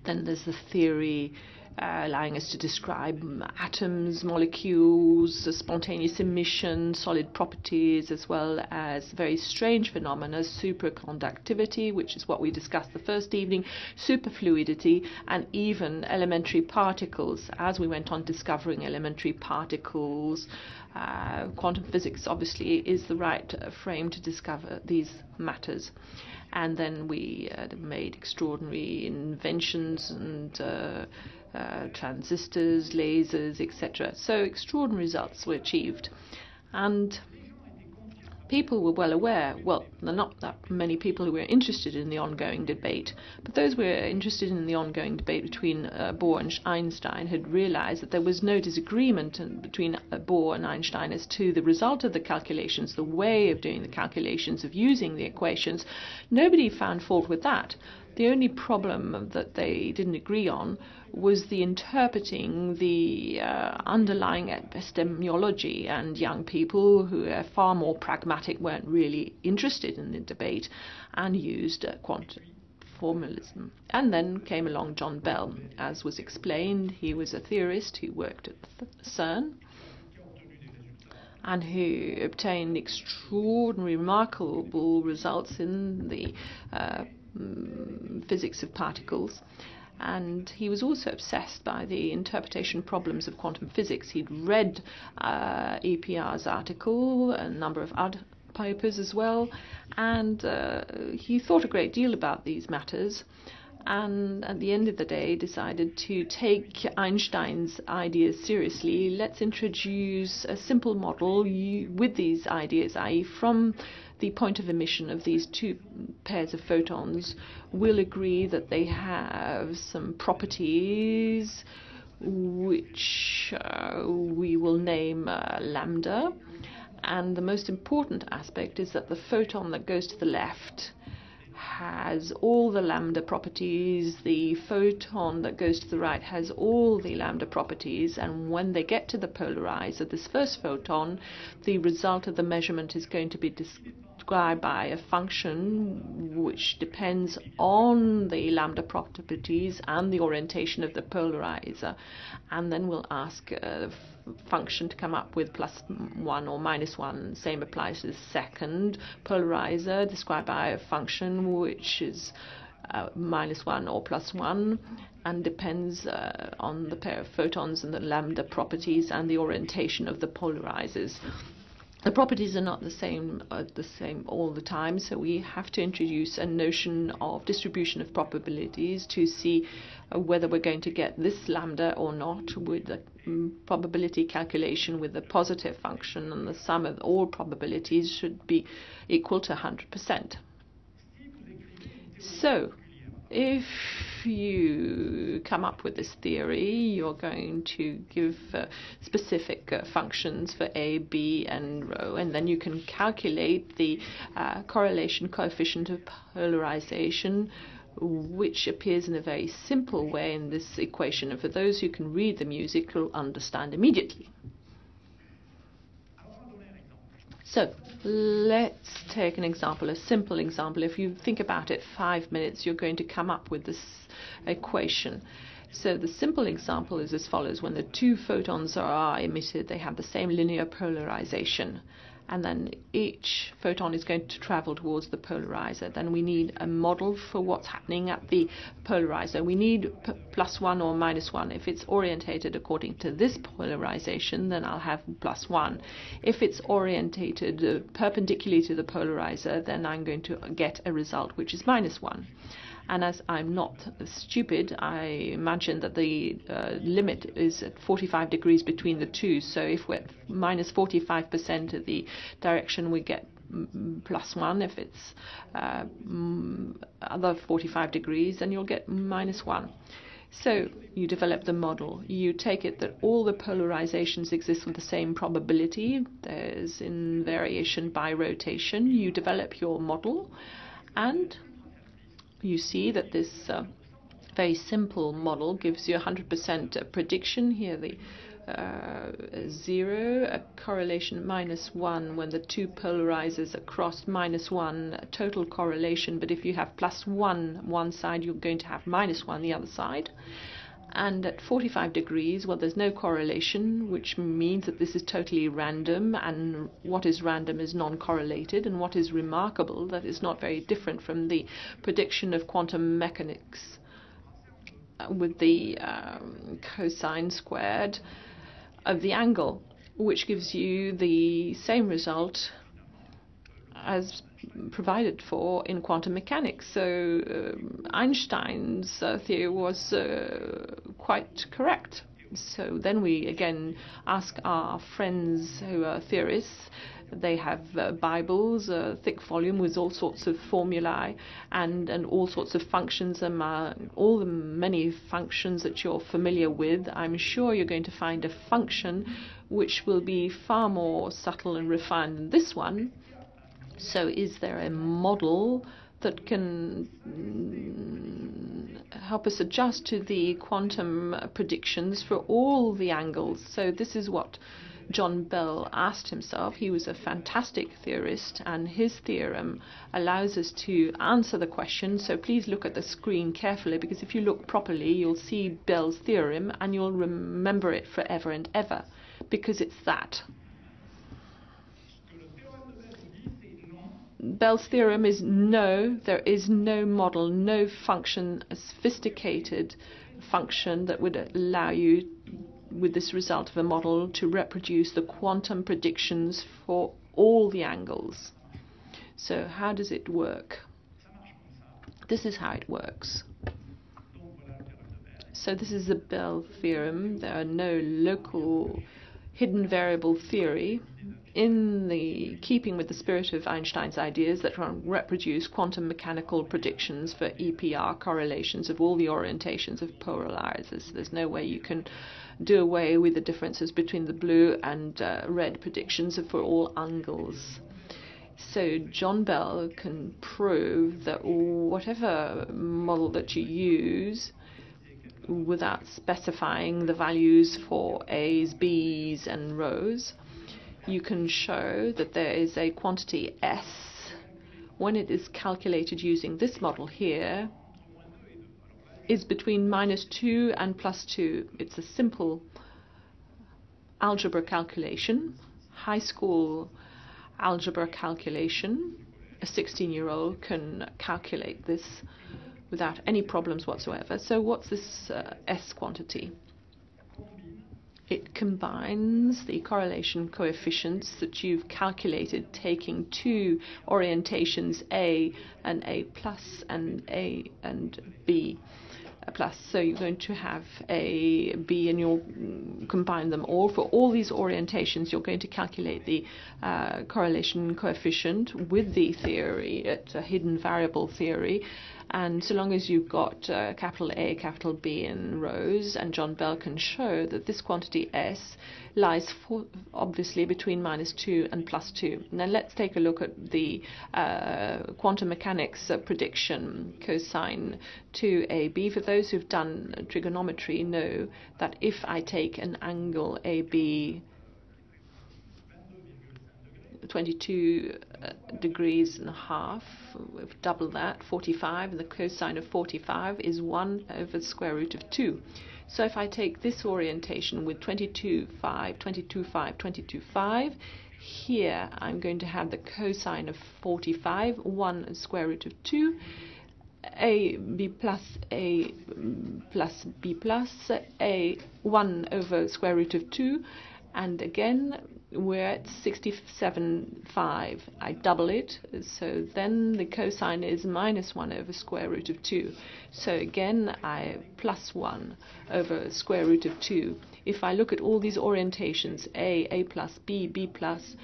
Then there's the theory allowing us to describe atoms, molecules, spontaneous emission, solid properties, as well as very strange phenomena, superconductivity, which is what we discussed the first evening, superfluidity, and even elementary particles. As we went on discovering elementary particles, quantum physics obviously is the right frame to discover these matters. And then we made extraordinary inventions and transistors, lasers, etc. So extraordinary results were achieved, and people were well aware. Well, there are not that many people who were interested in the ongoing debate, but those who were interested in the ongoing debate between Bohr and Einstein had realized that there was no disagreement between Bohr and Einstein as to the result of the calculations, the way of doing the calculations, of using the equations. Nobody found fault with that. The only problem that they didn't agree on was the interpreting the underlying epistemology, and young people who are far more pragmatic weren't really interested in the debate and used quantum formalism. And then came along John Bell. As was explained, he was a theorist who worked at CERN and who obtained extraordinary, remarkable results in the physics of particles. And he was also obsessed by the interpretation problems of quantum physics. He'd read EPR's article, a number of other papers as well, and he thought a great deal about these matters, and at the end of the day decided to take Einstein's ideas seriously. Let's introduce a simple model with these ideas, i.e. from the point of emission of these two pairs of photons, we'll agree that they have some properties which we will name lambda. And the most important aspect is that the photon that goes to the left has all the lambda properties, the photon that goes to the right has all the lambda properties, and when they get to the polarizer, this first photon, the result of the measurement is going to be described by a function which depends on the lambda properties and the orientation of the polarizer, and then we'll ask function to come up with +1 or -1. Same applies to the second polarizer, described by a function which is -1 or +1, and depends on the pair of photons and the lambda properties and the orientation of the polarizers. The properties are not the same all the time, so we have to introduce a notion of distribution of probabilities to see whether we're going to get this lambda or not with the probability calculation with the positive function, and the sum of all probabilities should be equal to 100%. So, if you come up with this theory, you're going to give specific functions for A, B, and rho, and then you can calculate the correlation coefficient of polarization, which appears in a very simple way in this equation. And for those who can read the music, will understand immediately. So let's take an example, a simple example. If you think about it 5 minutes, you're going to come up with this equation. So the simple example is as follows. When the two photons are emitted, they have the same linear polarization. And then each photon is going to travel towards the polarizer. Then we need a model for what's happening at the polarizer. We need +1 or -1. If it's orientated according to this polarization, then I'll have +1. If it's orientated perpendicularly to the polarizer, then I'm going to get a result which is -1. And as I'm not stupid, I imagine that the limit is at 45 degrees between the two. So if we're minus 45% of the direction, we get +1. If it's other 45 degrees, then you'll get -1. So you develop the model. You take it that all the polarizations exist with the same probability. There's invariation by rotation. You develop your model, and you see that this very simple model gives you 100% prediction. Here the 0, a correlation -1 when the two polarizers are crossed, -1 total correlation, but if you have +1 one side, you're going to have -1 the other side. And at 45 degrees, well, there's no correlation, which means that this is totally random, and what is random is non-correlated, and what is remarkable, that is not very different from the prediction of quantum mechanics with the cosine squared of the angle, which gives you the same result as provided for in quantum mechanics. So Einstein's theory was quite correct. So then we again ask our friends who are theorists. They have Bibles, a thick volume with all sorts of formulae and all sorts of functions, among all the many functions that you're familiar with. I'm sure you're going to find a function which will be far more subtle and refined than this one. So is there a model that can help us adjust to the quantum predictions for all the angles? So this is what John Bell asked himself. He was a fantastic theorist, and his theorem allows us to answer the question. So please look at the screen carefully, because if you look properly, you'll see Bell's theorem and you'll remember it forever and ever, because it's that. Bell's theorem is no, there is no model, no function, a sophisticated function that would allow you, with this result of a model, to reproduce the quantum predictions for all the angles. So how does it work? This is how it works. So this is the Bell theorem. There are no local hidden variable theory in the keeping with the spirit of Einstein's ideas that reproduce quantum mechanical predictions for EPR correlations of all the orientations of polarizers. There's no way you can do away with the differences between the blue and red predictions for all angles. So John Bell can prove that whatever model that you use, without specifying the values for A's, B's and rho's, you can show that there is a quantity S when it is calculated using this model here is between -2 and +2. It's a simple algebra calculation, high school algebra calculation. A 16-year-old can calculate this without any problems whatsoever. So what's this S quantity? It combines the correlation coefficients that you've calculated, taking two orientations A and A plus and A and B plus. So you're going to have A, B, and you'll combine them all. For all these orientations, you're going to calculate the correlation coefficient with the theory. It's a hidden variable theory. And so long as you've got capital A, capital B in rows, and John Bell can show that this quantity S lies obviously between -2 and +2. Now let's take a look at the quantum mechanics prediction cosine 2AB. For those who've done trigonometry know that if I take an angle AB 22 degrees and a half, we've doubled that, 45, and the cosine of 45 is 1 over the square root of 2. So if I take this orientation with 22, 5, 22, 5, 22, 5, here I'm going to have the cosine of 45, 1 square root of 2, AB plus A plus B plus, A 1 over square root of 2, and again we're at 67.5. I double it, so then the cosine is -1 over square root of 2. So again, I plus 1 over square root of 2. If I look at all these orientations, A plus, B plus,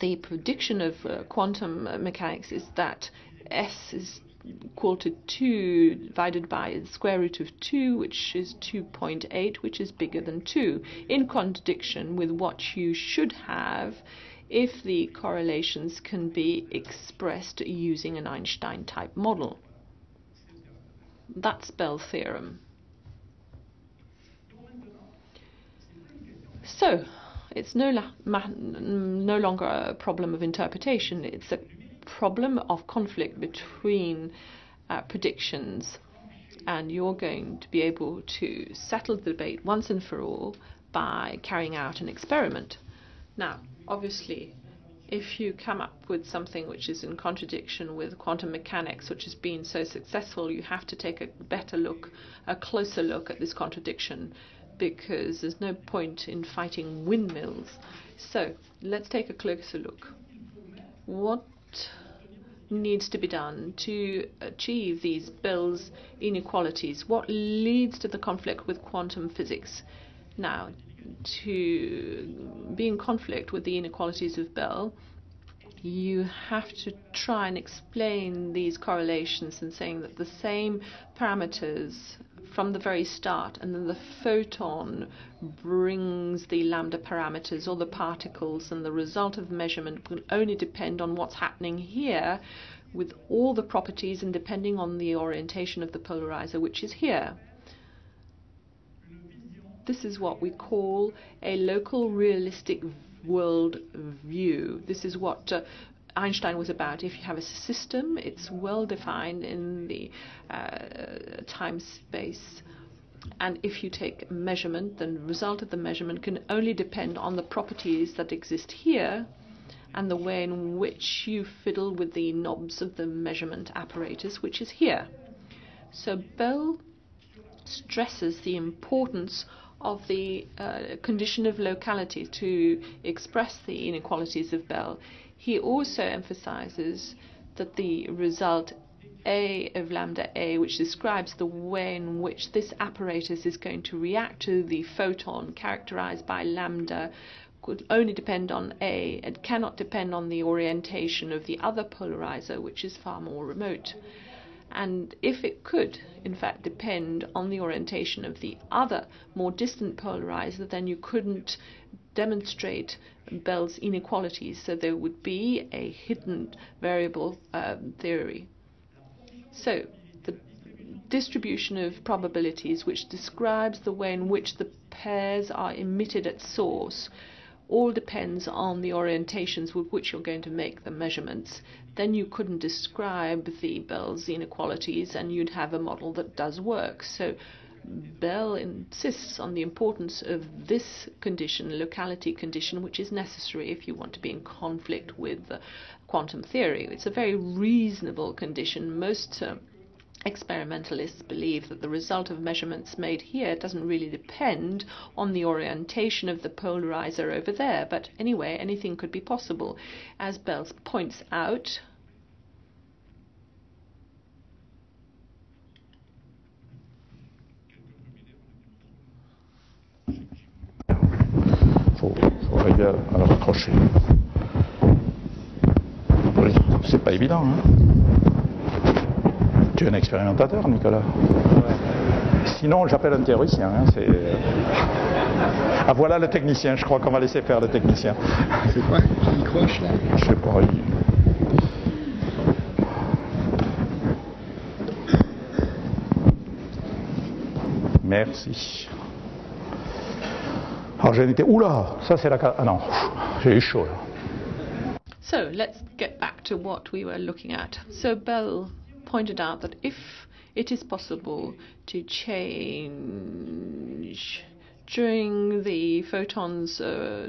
the prediction of quantum mechanics is that S is equal to 2 divided by the square root of 2, which is 2.8, which is bigger than 2, in contradiction with what you should have if the correlations can be expressed using an Einstein-type model. That's Bell's theorem. So, it's no longer a problem of interpretation, it's a problem of conflict between predictions, and you're going to be able to settle the debate once and for all by carrying out an experiment. Now, obviously, if you come up with something which is in contradiction with quantum mechanics, which has been so successful, you have to take a better look, a closer look at this contradiction, because there's no point in fighting windmills. So, let's take a closer look. What needs to be done to achieve these Bell's inequalities? What leads to the conflict with quantum physics? Now, to be in conflict with the inequalities of Bell, you have to try and explain these correlations and saying that the same parameters from the very start, and then the photon brings the lambda parameters or the particles, and the result of measurement will only depend on what's happening here with all the properties and depending on the orientation of the polarizer, which is here. This is what we call a local realistic world view. This is what Einstein was about. If you have a system, it's well defined in the time-space. And if you take a measurement, then the result of the measurement can only depend on the properties that exist here. and the way in which you fiddle with the knobs of the measurement apparatus, which is here. So Bell stresses the importance of the condition of locality to express the inequalities of Bell. He also emphasizes that the result A of lambda A, which describes the way in which this apparatus is going to react to the photon characterized by lambda, could only depend on A and cannot depend on the orientation of the other polarizer, which is far more remote. And if it could, in fact, depend on the orientation of the other, more distant polarizer, then you couldn't demonstrate Bell's inequalities, so there would be a hidden variable theory. So the distribution of probabilities, which describes the way in which the pairs are emitted at source, all depends on the orientations with which you're going to make the measurements. Then you couldn't describe the Bell's inequalities and you'd have a model that does work. So Bell insists on the importance of this condition, locality condition, which is necessary if you want to be in conflict with quantum theory. It's a very reasonable condition. Most experimentalists believe that the result of measurements made here doesn't really depend on the orientation of the polarizer over there, but anyway, anything could be possible. As Bell points out, faut arriver à le raccrocher. Oui, c'est pas évident, hein. Tu es un expérimentateur, Nicolas. Sinon, j'appelle un théoricien. Hein, ah, voilà le technicien. Je crois qu'on va laisser faire le technicien. C'est quoi qui croche là? Je sais pas. Merci. Alors j'ai été. Oula, ça c'est la. Ah non, j'ai eu chaud là. So let's get back to what we were looking at. So Bell pointed out that if it is possible to change during the photon's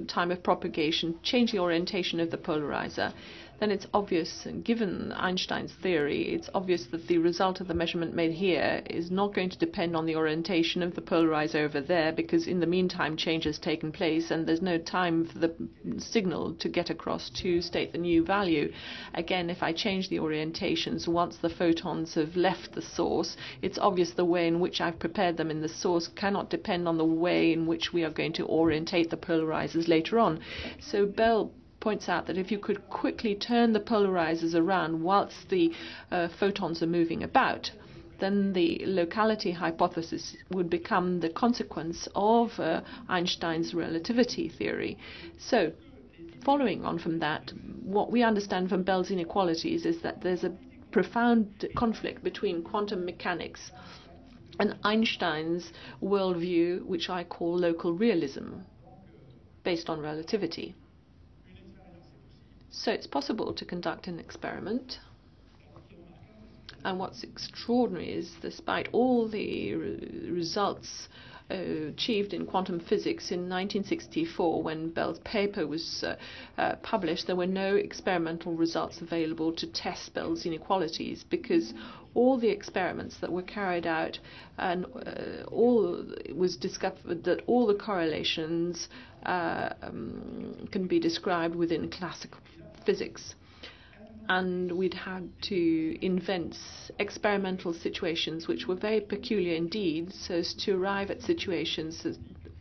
time of propagation, change the orientation of the polarizer, then it's obvious, and given Einstein's theory, it's obvious that the result of the measurement made here is not going to depend on the orientation of the polarizer over there, because in the meantime change has taken place and there's no time for the signal to get across to state the new value. Again, if I change the orientations once the photons have left the source, it's obvious the way in which I've prepared them in the source cannot depend on the way in which we are going to orientate the polarizers later on. So Bell points out that if you could quickly turn the polarizers around whilst the photons are moving about, then the locality hypothesis would become the consequence of Einstein's relativity theory. So, following on from that, what we understand from Bell's inequalities is that there's a profound conflict between quantum mechanics and Einstein's worldview, which I call local realism, based on relativity. So it's possible to conduct an experiment, and what's extraordinary is, despite all the results achieved in quantum physics in 1964, when Bell's paper was published, there were no experimental results available to test Bell's inequalities, because all the experiments that were carried out and it was discovered that all the correlations can be described within classical physics, and we'd had to invent experimental situations which were very peculiar indeed, so as to arrive at situations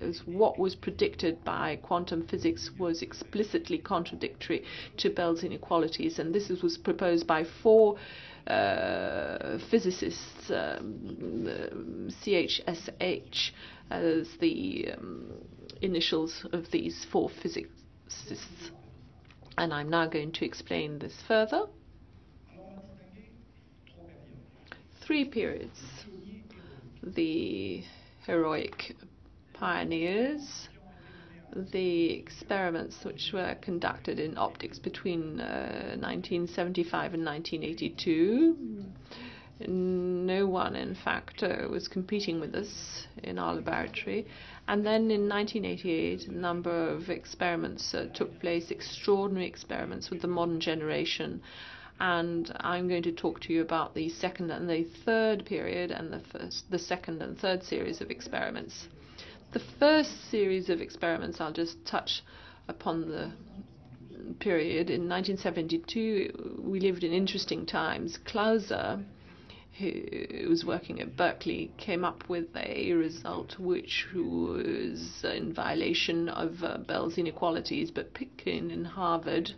as what was predicted by quantum physics was explicitly contradictory to Bell's inequalities. And this was proposed by four physicists, CHSH as the initials of these four physicists. And I'm now going to explain this further. 3 periods. The heroic pioneers, the experiments which were conducted in optics between 1975 and 1982. No one, in fact, was competing with us in our laboratory. And then in 1988, a number of experiments took place, extraordinary experiments with the modern generation. And I'm going to talk to you about the second and the third period and the second and third series of experiments. The first series of experiments, I'll just touch upon the period. In 1972, we lived in interesting times. Clauser, who was working at Berkeley, came up with a result which was in violation of Bell's inequalities, but Pitkin in Harvard,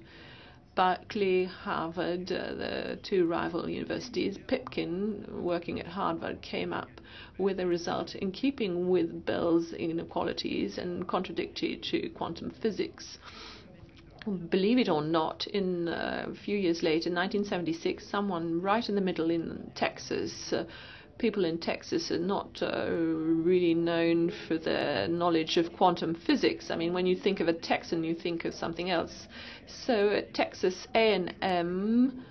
Berkeley, Harvard, the two rival universities, Pitkin, working at Harvard, came up with a result in keeping with Bell's inequalities and contradictory to quantum physics. Believe it or not, in a few years later, in 1976, someone right in the middle in Texas, people in Texas are not really known for their knowledge of quantum physics. I mean, when you think of a Texan, you think of something else. So at Texas A&M,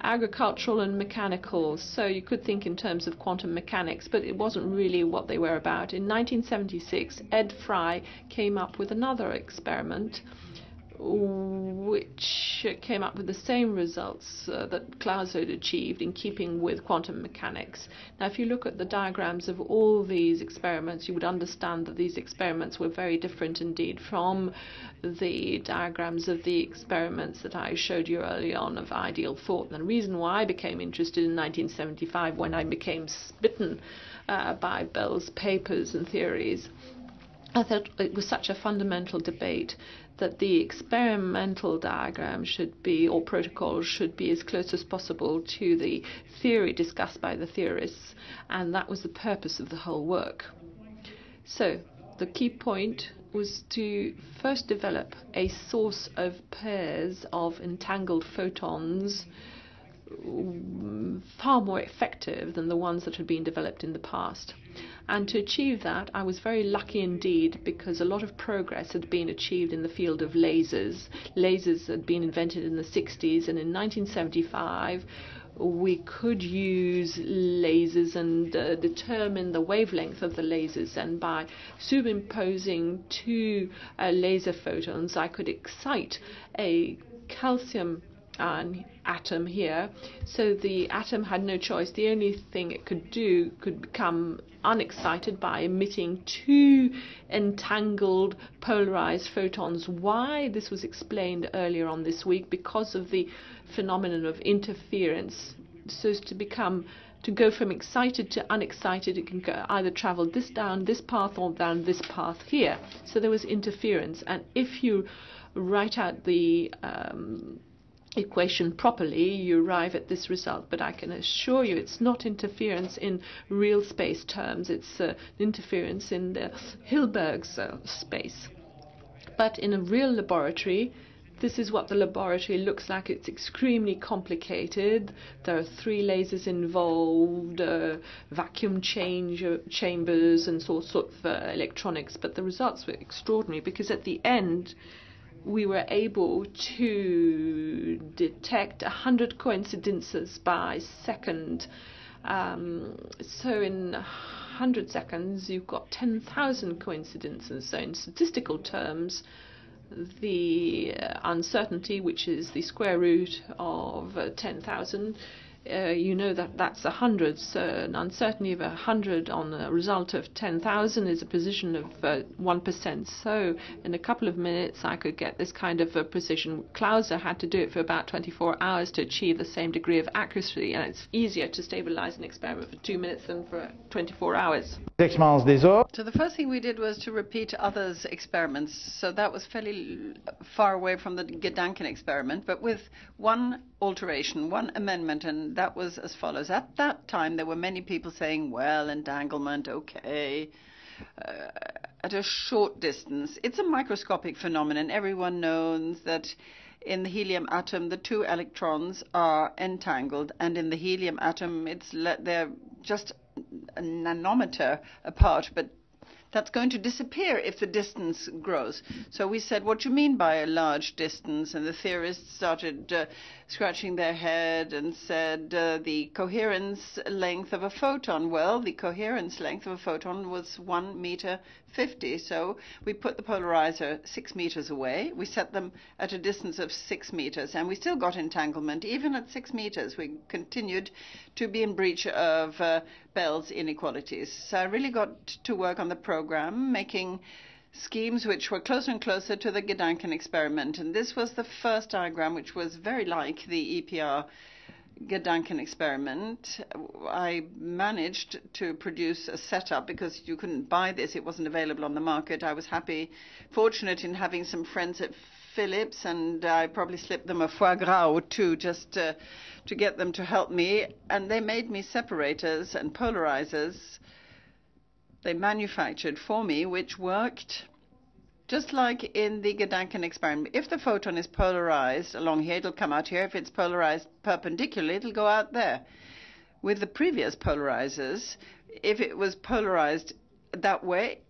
agricultural and mechanical, so you could think in terms of quantum mechanics, but it wasn't really what they were about. In 1976, Ed Fry came up with another experiment which came up with the same results that Clauser had achieved in keeping with quantum mechanics. Now, if you look at the diagrams of all these experiments, you would understand that these experiments were very different indeed from the diagrams of the experiments that I showed you early on of ideal thought. And the reason why I became interested in 1975, when I became smitten by Bell's papers and theories, I thought it was such a fundamental debate that the experimental diagram should be, or protocol should be, as close as possible to the theory discussed by the theorists, and that was the purpose of the whole work. So the key point was to first develop a source of pairs of entangled photons far more effective than the ones that had been developed in the past. And to achieve that, I was very lucky indeed, because a lot of progress had been achieved in the field of lasers. Lasers had been invented in the 60s, and in 1975 we could use lasers and determine the wavelength of the lasers, and by superimposing two laser photons I could excite a calcium atom here, so the atom had no choice. The only thing it could do could become unexcited by emitting two entangled polarized photons. Why? This was explained earlier on this week, because of the phenomenon of interference. So as to go from excited to unexcited, it can either travel down this path or down this path here. So there was interference, and if you write out the equation properly, you arrive at this result. But I can assure you it's not interference in real space terms, it's interference in the Hilberg's space. But in a real laboratory, this is what the laboratory looks like. It's extremely complicated. There are 3 lasers involved, vacuum chambers and all sorts of electronics, but the results were extraordinary, because at the end we were able to detect 100 coincidences by second. So in 100 seconds, you've got 10,000 coincidences. So in statistical terms, the uncertainty, which is the square root of 10,000, you know that that's 100. So an uncertainty of 100 on a result of 10,000 is a precision of 1%. So in a couple of minutes I could get this kind of precision. Clauser had to do it for about 24 hours to achieve the same degree of accuracy, and it's easier to stabilize an experiment for 2 minutes than for 24 hours. So the first thing we did was to repeat others' experiments. So that was fairly far away from the Gedanken experiment, but with one alteration, one amendment, and that was as follows. At that time, there were many people saying, well, entanglement, okay, at a short distance. It's a microscopic phenomenon. Everyone knows that in the helium atom, the 2 electrons are entangled, and in the helium atom, they're just a nanometer apart, but that's going to disappear if the distance grows. So we said, what do you mean by a large distance? And the theorists started scratching their head and said the coherence length of a photon. Well, the coherence length of a photon was 1 meter 50. So we put the polarizer 6 meters away. We set them at a distance of 6 meters, and we still got entanglement. Even at 6 meters, we continued to be in breach of Bell's inequalities. So I really got to work on the program, making schemes which were closer and closer to the Gedanken experiment. And this was the first diagram, which was very like the EPR Gedanken experiment. I managed to produce a setup because you couldn't buy this. It wasn't available on the market. I was fortunate in having some friends at Philips, and I probably slipped them a foie gras or two just to get them to help me. And they made me separators and polarizers. They manufactured for me, which worked just like in the Gedanken experiment. If the photon is polarized along here, it'll come out here. If it's polarized perpendicularly, it'll go out there. With the previous polarizers, if it was polarized that way,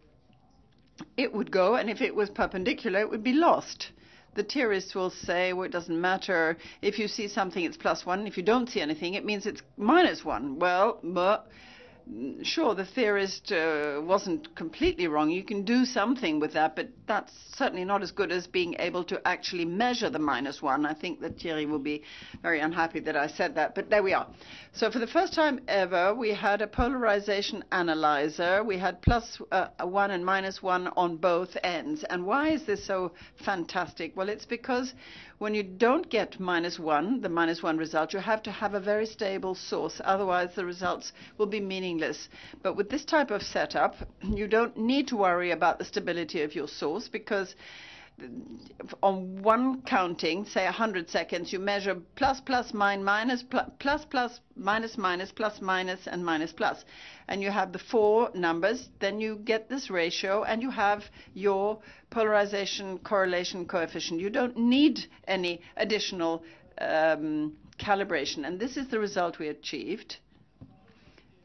it would go, and if it was perpendicular, it would be lost. The theorists will say, well, it doesn't matter. If you see something, it's +1. If you don't see anything, it means it's -1. Well, but sure, the theorist wasn't completely wrong. You can do something with that, but that's certainly not as good as being able to actually measure the -1. I think that Thierry will be very unhappy that I said that, but there we are. So for the first time ever, we had a polarization analyzer. We had +1 and -1 on both ends. And why is this so fantastic? Well, it's because when you don't get -1, the -1 result, you have to have a very stable source. Otherwise, the results will be meaningless. But with this type of setup, you don't need to worry about the stability of your source, because on one counting, say 100 seconds, you measure plus, minus, plus, minus, plus, minus, and minus, plus. And you have the 4 numbers, then you get this ratio, and you have your polarization correlation coefficient. You don't need any additional calibration. And this is the result we achieved.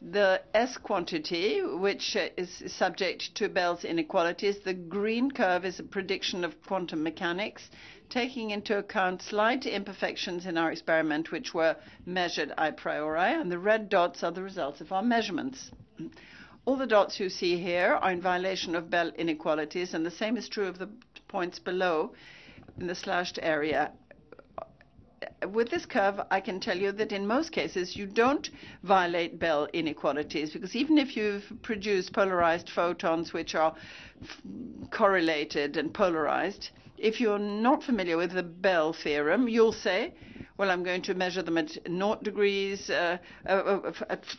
The S quantity, which is subject to Bell's inequalities, the green curve is a prediction of quantum mechanics, taking into account slight imperfections in our experiment, which were measured a priori, and the red dots are the results of our measurements. All the dots you see here are in violation of Bell inequalities, and the same is true of the points below in the slashed area. With this curve, I can tell you that in most cases you don't violate Bell inequalities, because even if you've produced polarized photons which are correlated and polarized, if you're not familiar with the Bell theorem, you'll say, well, I'm going to measure them at 0 degrees, at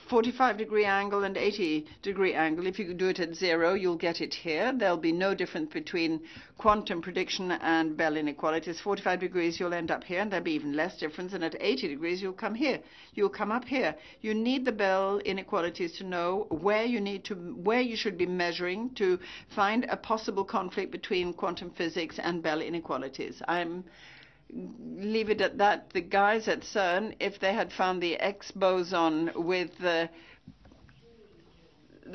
45-degree angle and 80-degree angle. If you do it at 0, you'll get it here. There'll be no difference between quantum prediction and Bell inequalities. 45 degrees, you'll end up here, and there'll be even less difference. And at 80 degrees, you'll come here. You'll come up here. You need the Bell inequalities to know where you should be measuring to find a possible conflict between quantum physics and Bell inequalities. Leave it at that. The guys at CERN, if they had found the X boson with the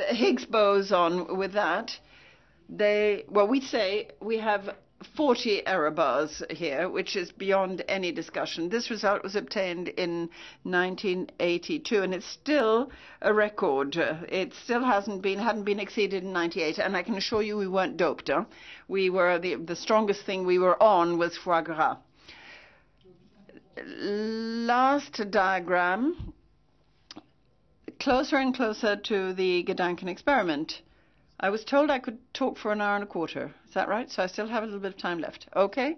Higgs boson with that, we say we have 40 error bars here, which is beyond any discussion. This result was obtained in 1982, and it's still a record. It still hadn't been exceeded in 98, and I can assure you we weren't doped. We were the strongest thing we were on was foie gras. Last diagram, closer and closer to the Gedanken experiment. I was told I could talk for an hour and a quarter. Is that right? So I still have a little bit of time left. Okay?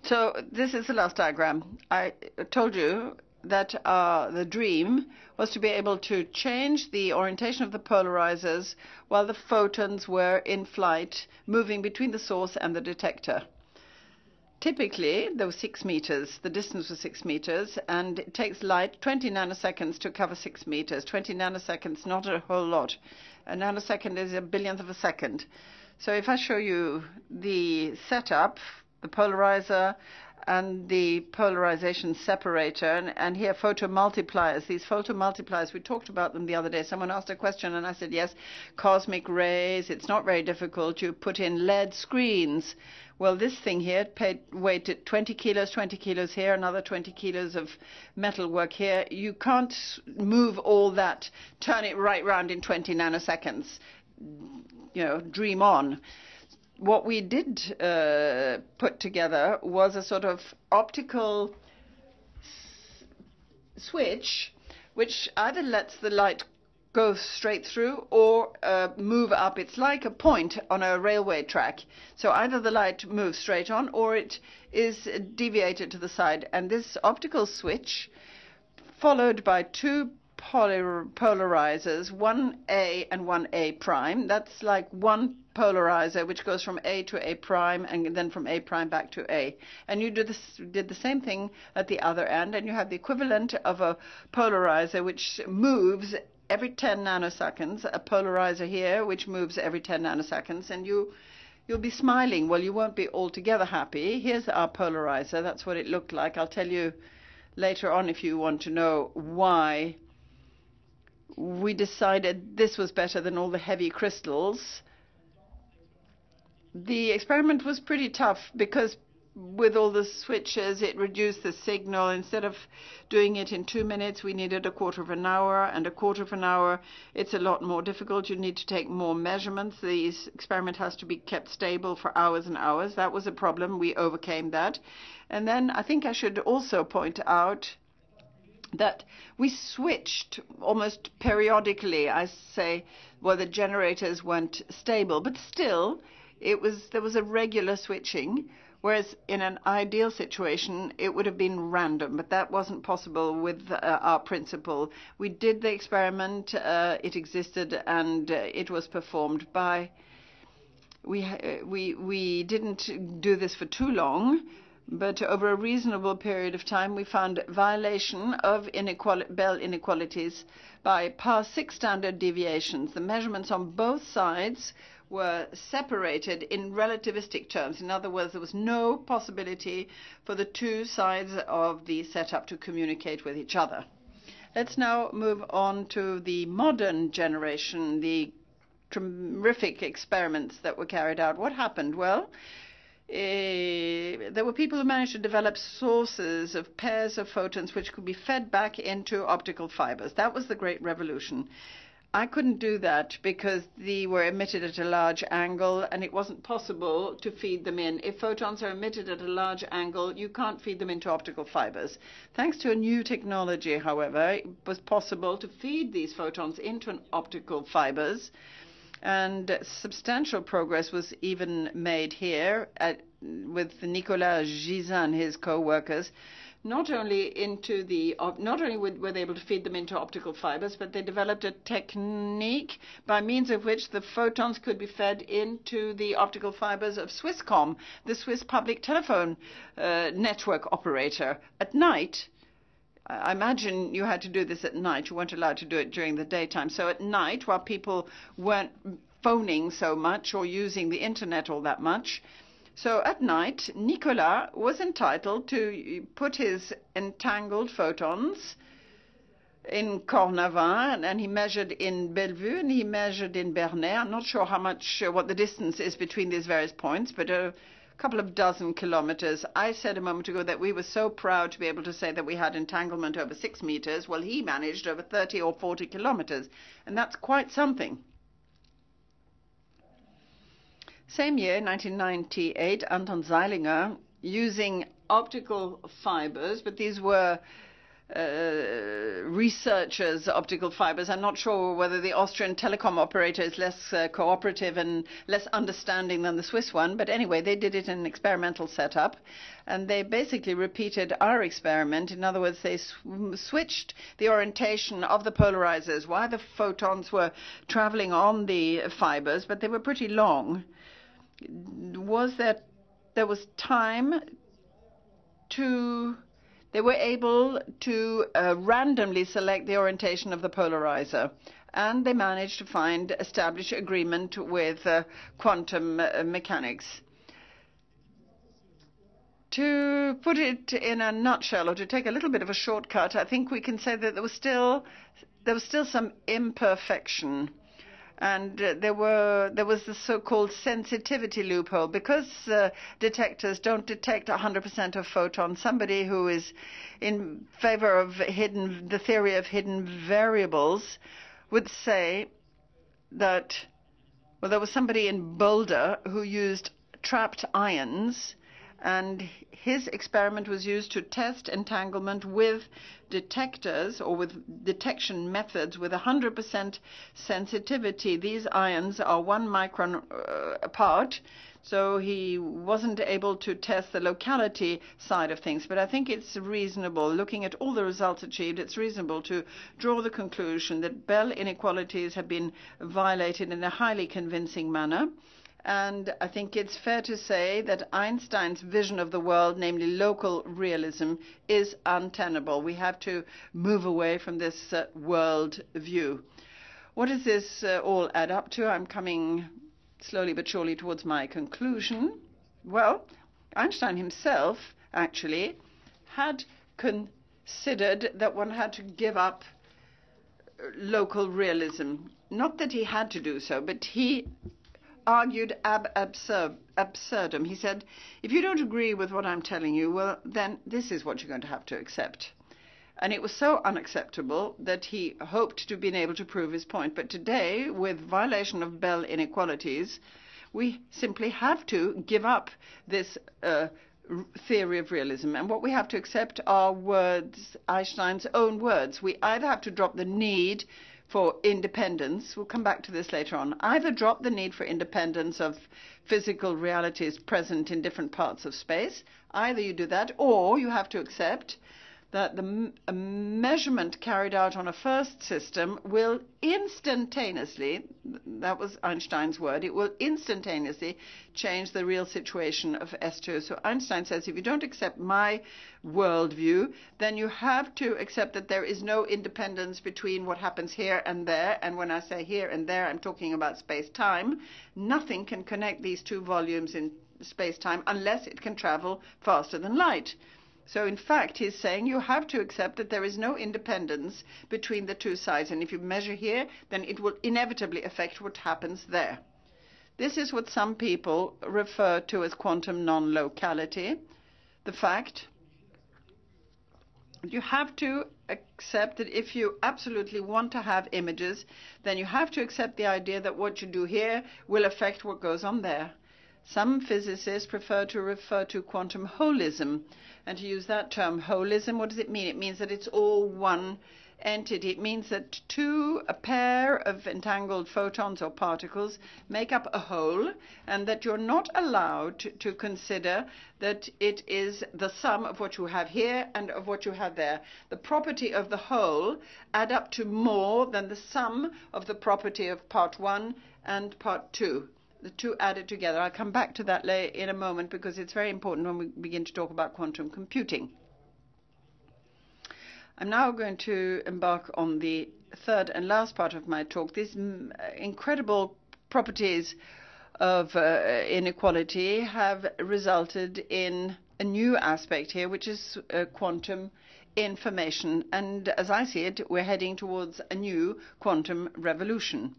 So this is the last diagram. I told you that the dream was to be able to change the orientation of the polarizers while the photons were in flight, moving between the source and the detector. Typically, there were 6 meters. The distance was 6 meters, and it takes light 20 nanoseconds to cover 6 meters. 20 nanoseconds, not a whole lot. A nanosecond is a billionth of a second. So if I show you the setup, the polarizer, and the polarization separator, and here photomultipliers. These photomultipliers, we talked about them the other day. Someone asked a question and I said, yes, cosmic rays, it's not very difficult. You put in LED screens. Well, this thing here weighed 20 kilos here, another 20 kilos of metal work here. You can't move all that, turn it right round in 20 nanoseconds. You know, dream on. What we did put together was a sort of optical switch which either lets the light go straight through or move up. It's like a point on a railway track. So either the light moves straight on or it is deviated to the side. And this optical switch, followed by two polarizers, 1A and 1A prime. That's like one polarizer which goes from A to A prime and then from A prime back to A. And you did the same thing at the other end, and you have the equivalent of a polarizer which moves every 10 nanoseconds, a polarizer here which moves every 10 nanoseconds, and you'll be smiling. Well, you won't be altogether happy. Here's our polarizer. That's what it looked like. I'll tell you later on if you want to know why we decided this was better than all the heavy crystals. The experiment was pretty tough because with all the switches, it reduced the signal. Instead of doing it in 2 minutes, we needed a quarter of an hour, and a quarter of an hour, it's a lot more difficult. You need to take more measurements. The experiment has to be kept stable for hours and hours. That was a problem. We overcame that. And then I think I should also point out that we switched almost periodically. I say, well, the generators weren't stable, but still, there was a regular switching. Whereas in an ideal situation, it would have been random, but that wasn't possible with our principle. We did the experiment, it existed, and it was performed by. We didn't do this for too long, but over a reasonable period of time, we found violation of Bell inequalities by past 6 standard deviations. The measurements on both sides were separated in relativistic terms. In other words, there was no possibility for the two sides of the setup to communicate with each other. Let's now move on to the modern generation, the terrific experiments that were carried out. What happened? Well, there were people who managed to develop sources of pairs of photons which could be fed back into optical fibers. That was the great revolution. I couldn't do that because they were emitted at a large angle and it wasn't possible to feed them in. If photons are emitted at a large angle, you can't feed them into optical fibers. Thanks to a new technology, however, it was possible to feed these photons into an optical fibers, and substantial progress was even made here with Nicolas Gisin and his co-workers. Not only were they able to feed them into optical fibers, but they developed a technique by means of which the photons could be fed into the optical fibers of Swisscom, the Swiss public telephone network operator, at night. I imagine you had to do this at night. You weren't allowed to do it during the daytime. So at night, while people weren't phoning so much or using the internet all that much, so at night, Nicolas was entitled to put his entangled photons in Cornavin, and he measured in Bellevue, and he measured in Bernay. I'm not sure what the distance is between these various points, but a couple of dozen kilometers. I said a moment ago that we were so proud to be able to say that we had entanglement over 6 meters. Well, he managed over 30 or 40 kilometers, and that's quite something. Same year, 1998, Anton Zeilinger, using optical fibers, but these were researchers' optical fibers. I'm not sure whether the Austrian telecom operator is less cooperative and less understanding than the Swiss one, but anyway, they did it in an experimental setup, and they basically repeated our experiment. In other words, they switched the orientation of the polarizers while the photons were traveling on the fibers, but they were pretty long. There was time they were able to randomly select the orientation of the polarizer, and they managed to establish agreement with quantum mechanics. To put it in a nutshell, or to take a little bit of a shortcut, I think we can say that there was still some imperfection. And there was the so-called sensitivity loophole. Because detectors don't detect 100% of photons, somebody who is in favor of the theory of hidden variables would say that, well, there was somebody in Boulder who used trapped ions, and his experiment was used to test entanglement with detectors or with detection methods with 100% sensitivity. These ions are 1 micron apart, so he wasn't able to test the locality side of things. But I think it's reasonable, looking at all the results achieved, it's reasonable to draw the conclusion that Bell inequalities have been violated in a highly convincing manner. And I think it's fair to say that Einstein's vision of the world, namely local realism, is untenable. We have to move away from this world view. What does this all add up to? I'm coming slowly but surely towards my conclusion. Well, Einstein himself actually had considered that one had to give up local realism. Not that he had to do so, but he argued ab absurdum. He said, if you don't agree with what I'm telling you, well, then this is what you're going to have to accept. And it was so unacceptable that he hoped to have been able to prove his point. But today, with violation of Bell inequalities, we simply have to give up this theory of realism. And what we have to accept are words, Einstein's own words. We either have to drop the need for independence, we'll come back to this later on, either drop the need for independence of physical realities present in different parts of space, either you do that, or you have to accept that a measurement carried out on a first system will instantaneously, that was Einstein's word, it will instantaneously change the real situation of S2. So Einstein says, if you don't accept my worldview, then you have to accept that there is no independence between what happens here and there. And when I say here and there, I'm talking about space-time. Nothing can connect these two volumes in space-time unless it can travel faster than light. So, in fact, he's saying you have to accept that there is no independence between the two sides. And if you measure here, then it will inevitably affect what happens there. This is what some people refer to as quantum non-locality. The fact that you have to accept that if you absolutely want to have images, then you have to accept the idea that what you do here will affect what goes on there. Some physicists prefer to refer to quantum holism. And to use that term, holism, what does it mean? It means that it's all one entity. It means that a pair of entangled photons or particles make up a whole, and that you're not allowed to consider that it is the sum of what you have here and of what you have there. The property of the whole add up to more than the sum of the property of part 1 and part 2. The two added together. I'll come back to that in a moment because it's very important when we begin to talk about quantum computing. I'm now going to embark on the third and last part of my talk. These incredible properties of inequality have resulted in a new aspect here, which is quantum information. And as I see it, we're heading towards a new quantum revolution.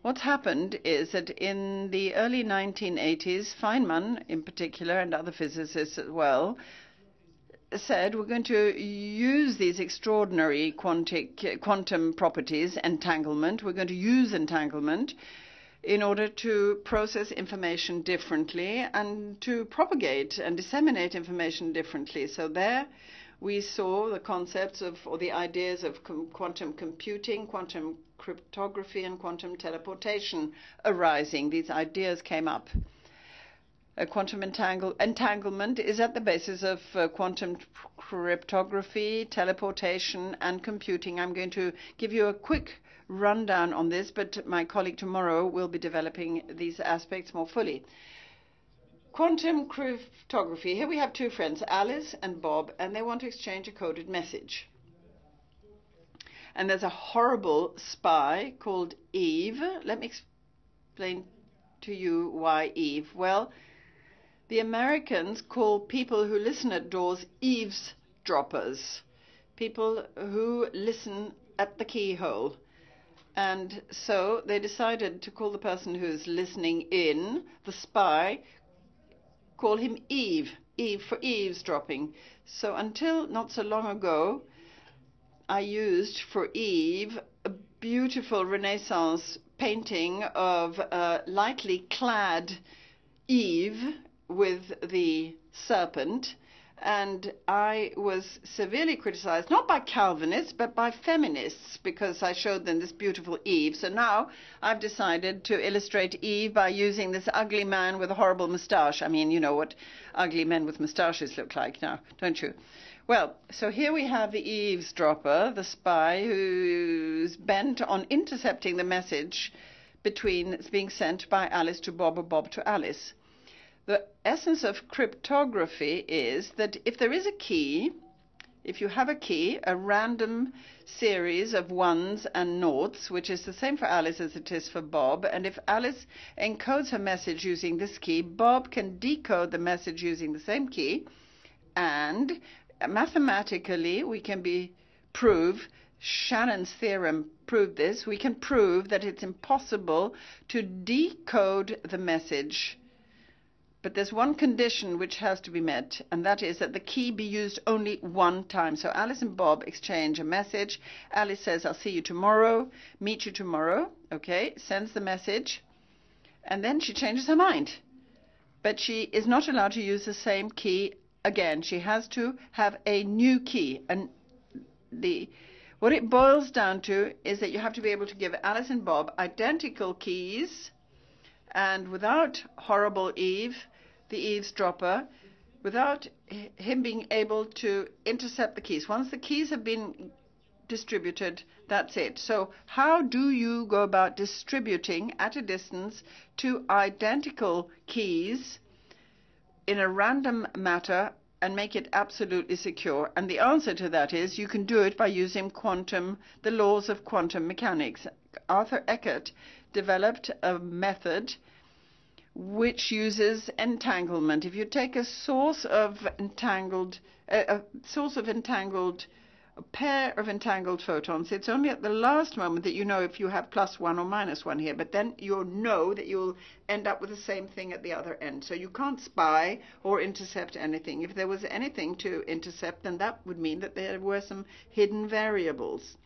What's happened is that in the early 1980s, Feynman in particular, and other physicists as well, said we're going to use these extraordinary quantum properties, entanglement, we're going to use entanglement in order to process information differently and to propagate and disseminate information differently. So there we saw the concepts of, or the ideas of quantum computing, quantum cryptography, and quantum teleportation arising. These ideas came up. Quantum entanglement is at the basis of quantum cryptography, teleportation, and computing. I'm going to give you a quick rundown on this, but my colleague tomorrow will be developing these aspects more fully. Quantum cryptography. Here we have two friends, Alice and Bob, and they want to exchange a coded message. And there's a horrible spy called Eve. Let me explain to you why Eve. Well, The Americans call people who listen at doors eavesdroppers, people who listen at the keyhole. And so they decided to call the person who's listening in, the spy, call him Eve for eavesdropping. So until not so long ago, I used for Eve a beautiful Renaissance painting of a lightly clad Eve with the serpent, and I was severely criticized, not by Calvinists, but by feminists, because I showed them this beautiful Eve. So now I've decided to illustrate Eve by using this ugly man with a horrible moustache. I mean, you know what ugly men with moustaches look like now, don't you? Well, so here we have the eavesdropper, the spy, who's bent on intercepting the message being sent by Alice to Bob or Bob to Alice. The essence of cryptography is that if there is a key, if you have a key, a random series of ones and noughts, which is the same for Alice as it is for Bob, and if Alice encodes her message using this key, Bob can decode the message using the same key, and mathematically we can prove, Shannon's theorem proved this, we can prove that it's impossible to decode the message. But there's one condition which has to be met, and that is that the key be used only one time. So Alice and Bob exchange a message. Alice says, I'll see you tomorrow, meet you tomorrow, okay, sends the message, and then she changes her mind. But she is not allowed to use the same key again. She has to have a new key. And what it boils down to is that you have to be able to give Alice and Bob identical keys, and without horrible Eve, the eavesdropper, without him being able to intercept the keys. Once the keys have been distributed, that's it. So how do you go about distributing at a distance two identical keys in a random matter and make it absolutely secure? And the answer to that is you can do it by using the laws of quantum mechanics. Arthur Eckert developed a method which uses entanglement. If you take a pair of entangled photons, it's only at the last moment that you know if you have +1 or -1 here, but then you'll know that you'll end up with the same thing at the other end. So you can't spy or intercept anything. If there was anything to intercept, then that would mean that there were some hidden variables.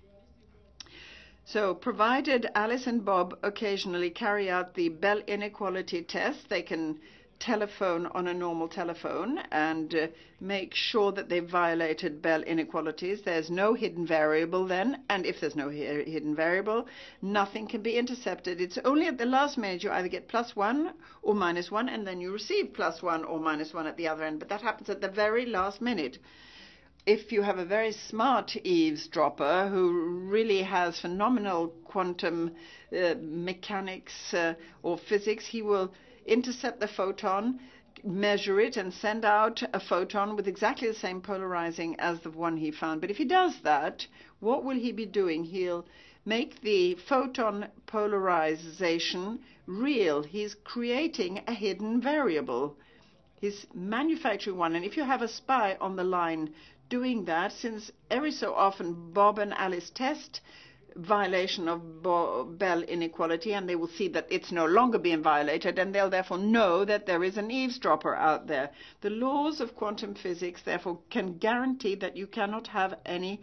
So provided Alice and Bob occasionally carry out the Bell inequality test, they can telephone on a normal telephone and make sure that they've violated Bell inequalities. There's no hidden variable then, and if there's no hidden variable, nothing can be intercepted. It's only at the last minute you either get +1 or -1, and then you receive +1 or -1 at the other end, but that happens at the very last minute. If you have a very smart eavesdropper who really has phenomenal quantum mechanics or physics, he will intercept the photon, measure it, and send out a photon with exactly the same polarizing as the one he found. But if he does that, what will he be doing? He'll make the photon polarization real. He's creating a hidden variable. He's manufacturing one. And if you have a spy on the line doing that, since every so often Bob and Alice test violation of Bell inequality, and they will see that it's no longer being violated, and they'll therefore know that there is an eavesdropper out there. The laws of quantum physics therefore can guarantee that you cannot have any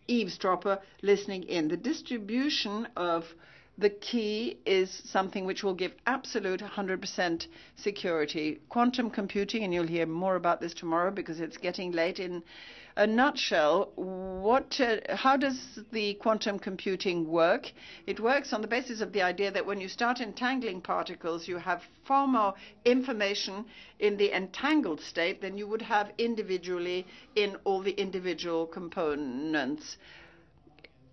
eavesdropper listening in. The distribution of the key is something which will give absolute 100% security. Quantum computing, and you'll hear more about this tomorrow because it's getting late. In a nutshell, how does the quantum computing work? It works on the basis of the idea that when you start entangling particles, you have far more information in the entangled state than you would have individually in all the individual components.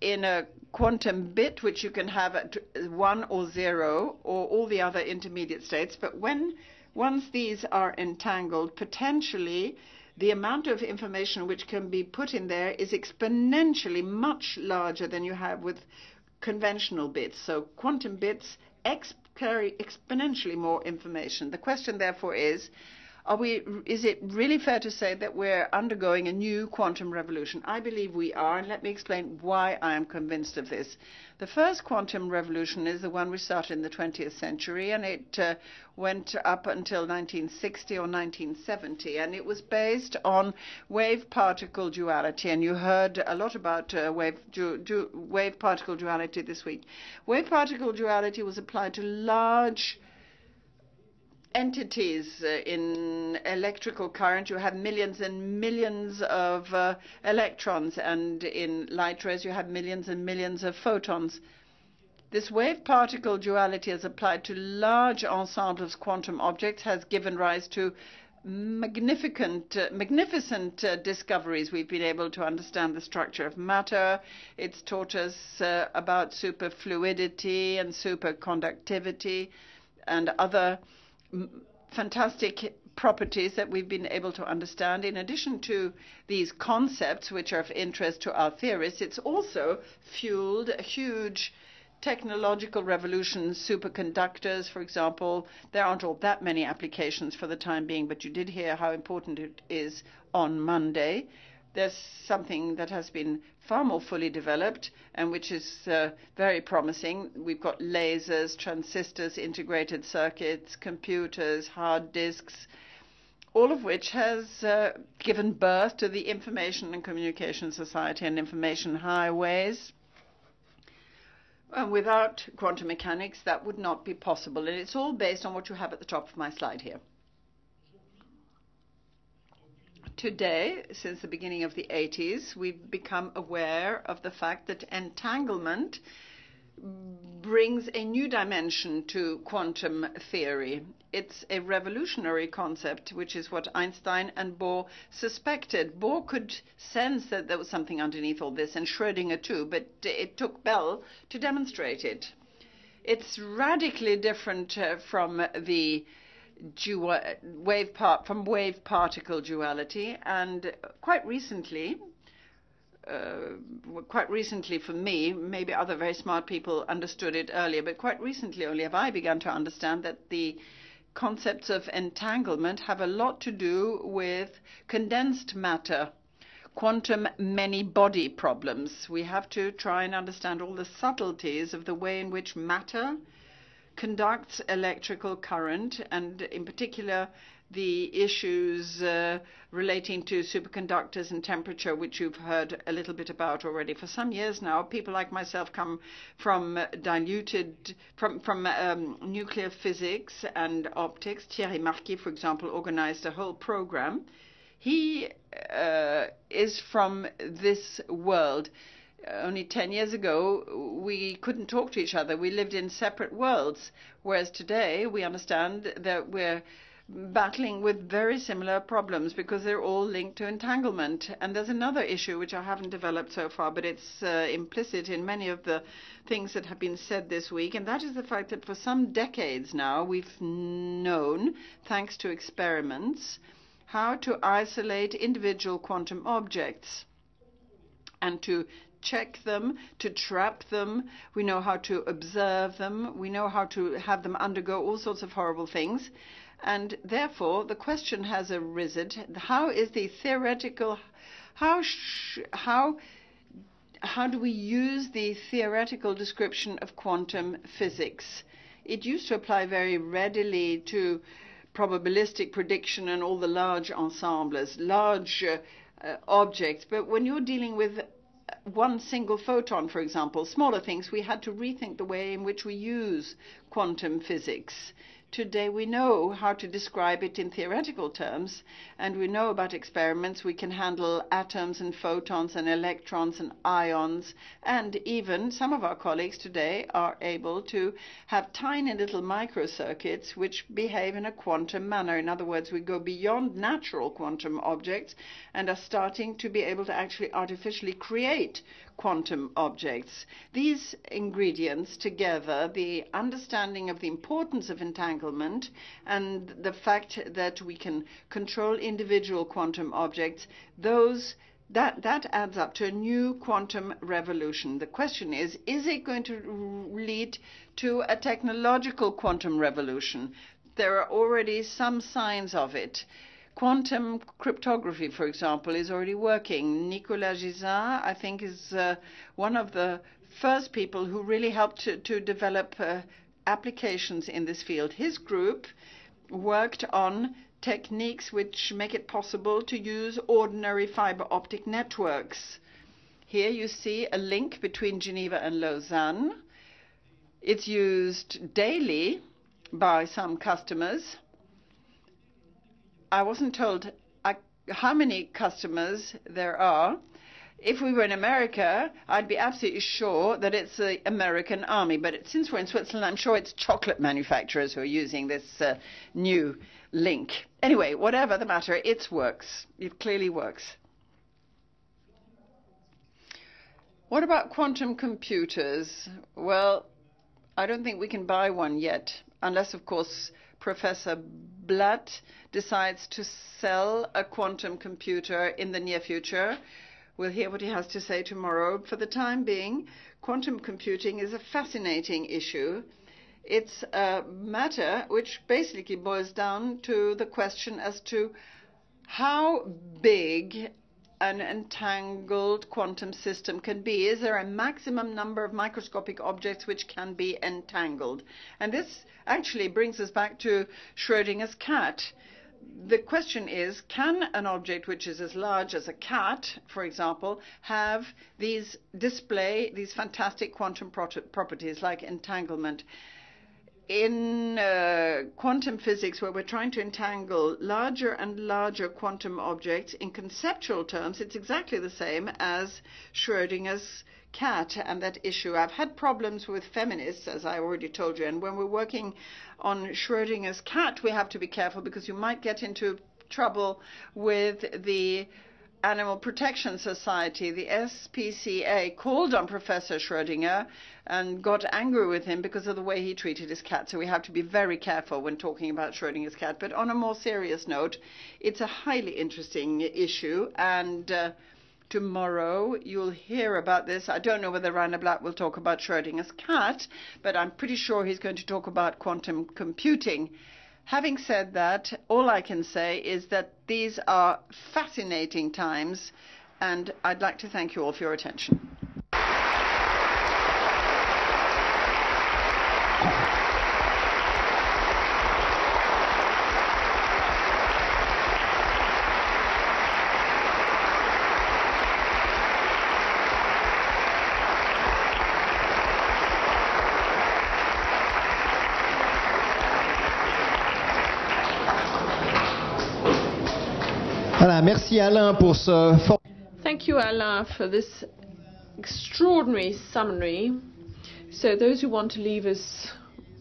In a quantum bit, which you can have at 1 or 0 or all the other intermediate states, but once these are entangled, potentially the amount of information which can be put in there is exponentially much larger than you have with conventional bits. So quantum bits carry exponentially more information. The question therefore is, Is it really fair to say that we're undergoing a new quantum revolution? I believe we are, and let me explain why I am convinced of this. The first quantum revolution is the one which started in the 20th century, and it went up until 1960 or 1970, and it was based on wave-particle duality, and you heard a lot about wave-particle duality this week. Wave-particle duality was applied to large entities in electrical current. You have millions and millions of electrons, and in light rays you have millions and millions of photons. This wave-particle duality as applied to large ensembles of quantum objects has given rise to magnificent discoveries. We've been able to understand the structure of matter. It's taught us about superfluidity and superconductivity and other fantastic properties that we've been able to understand. In addition to these concepts, which are of interest to our theorists, it's also fueled a huge technological revolution. Superconductors, for example, there aren't all that many applications for the time being, but you did hear how important it is on Monday. There's something that has been far more fully developed and which is very promising. We've got lasers, transistors, integrated circuits, computers, hard disks, all of which has given birth to the information and communication society and information highways. And without quantum mechanics, that would not be possible. And it's all based on what you have at the top of my slide here. Today, since the beginning of the 80s, we've become aware of the fact that entanglement brings a new dimension to quantum theory. It's a revolutionary concept, which is what Einstein and Bohr suspected. Bohr could sense that there was something underneath all this, and Schrödinger too, but it took Bell to demonstrate it. It's radically different from the wave-particle duality, and quite recently for me, maybe other very smart people understood it earlier, but quite recently only have I begun to understand that the concepts of entanglement have a lot to do with condensed matter, quantum many-body problems. We have to try and understand all the subtleties of the way in which matter conducts electrical current, and in particular the issues relating to superconductors and temperature, which you've heard a little bit about already. For some years now, people like myself come from nuclear physics and optics. Thierry Marquis, for example, organized a whole program. He is from this world. Only 10 years ago, we couldn't talk to each other. We lived in separate worlds, whereas today we understand that we're battling with very similar problems because they're all linked to entanglement. And there's another issue which I haven't developed so far, but it's implicit in many of the things that have been said this week, and that is the fact that for some decades now we've known, thanks to experiments, how to isolate individual quantum objects and to check them, to trap them. We know how to observe them. We know how to have them undergo all sorts of horrible things. And therefore, the question has arisen, how is the theoretical, how do we use the theoretical description of quantum physics? It used to apply very readily to probabilistic prediction and all the large ensembles, large objects. But when you're dealing with one single photon, for example, smaller things, we had to rethink the way in which we use quantum physics. Today we know how to describe it in theoretical terms, and we know about experiments. We can handle atoms and photons and electrons and ions, and even some of our colleagues today are able to have tiny little microcircuits which behave in a quantum manner. In other words, we go beyond natural quantum objects and are starting to be able to actually artificially create quantum objects. These ingredients together, the understanding of the importance of entanglement and the fact that we can control individual quantum objects, that adds up to a new quantum revolution. The question is it going to lead to a technological quantum revolution? there are already some signs of it. Quantum cryptography, for example, is already working. Nicolas Gisin, I think, is one of the first people who really helped to develop applications in this field. His group worked on techniques which make it possible to use ordinary fiber optic networks. Here you see a link between Geneva and Lausanne. It's used daily by some customers. I wasn't told how many customers there are. If we were in America, I'd be absolutely sure that it's the American army. But since we're in Switzerland, I'm sure it's chocolate manufacturers who are using this new link. Anyway, whatever the matter, it works. It clearly works. What about quantum computers? Well, I don't think we can buy one yet, unless, of course, Professor Blatt decides to sell a quantum computer in the near future. We'll hear what he has to say tomorrow. For the time being, quantum computing is a fascinating issue. It's a matter which basically boils down to the question as to how big an entangled quantum system can be. Is there a maximum number of microscopic objects which can be entangled? And this actually brings us back to Schrödinger's cat. The question is, can an object which is as large as a cat, for example, display these fantastic quantum properties like entanglement? In quantum physics, where we're trying to entangle larger and larger quantum objects, in conceptual terms, it's exactly the same as Schrödinger's cat and that issue. I've had problems with feminists, as I already told you, and when we're working on Schrödinger's cat, we have to be careful because you might get into trouble with the Animal Protection Society. The SPCA called on Professor Schrödinger and got angry with him because of the way he treated his cat. So we have to be very careful when talking about Schrödinger's cat. But on a more serious note, it's a highly interesting issue, and tomorrow you'll hear about this. I don't know whether Rainer Blatt will talk about Schrödinger's cat, but I'm pretty sure he's going to talk about quantum computing. Having said that, all I can say is that these are fascinating times, and I'd like to thank you all for your attention. Voilà, merci Alain pour ce fort... Thank you, Alain, for this extraordinary summary. So those who want to leave us,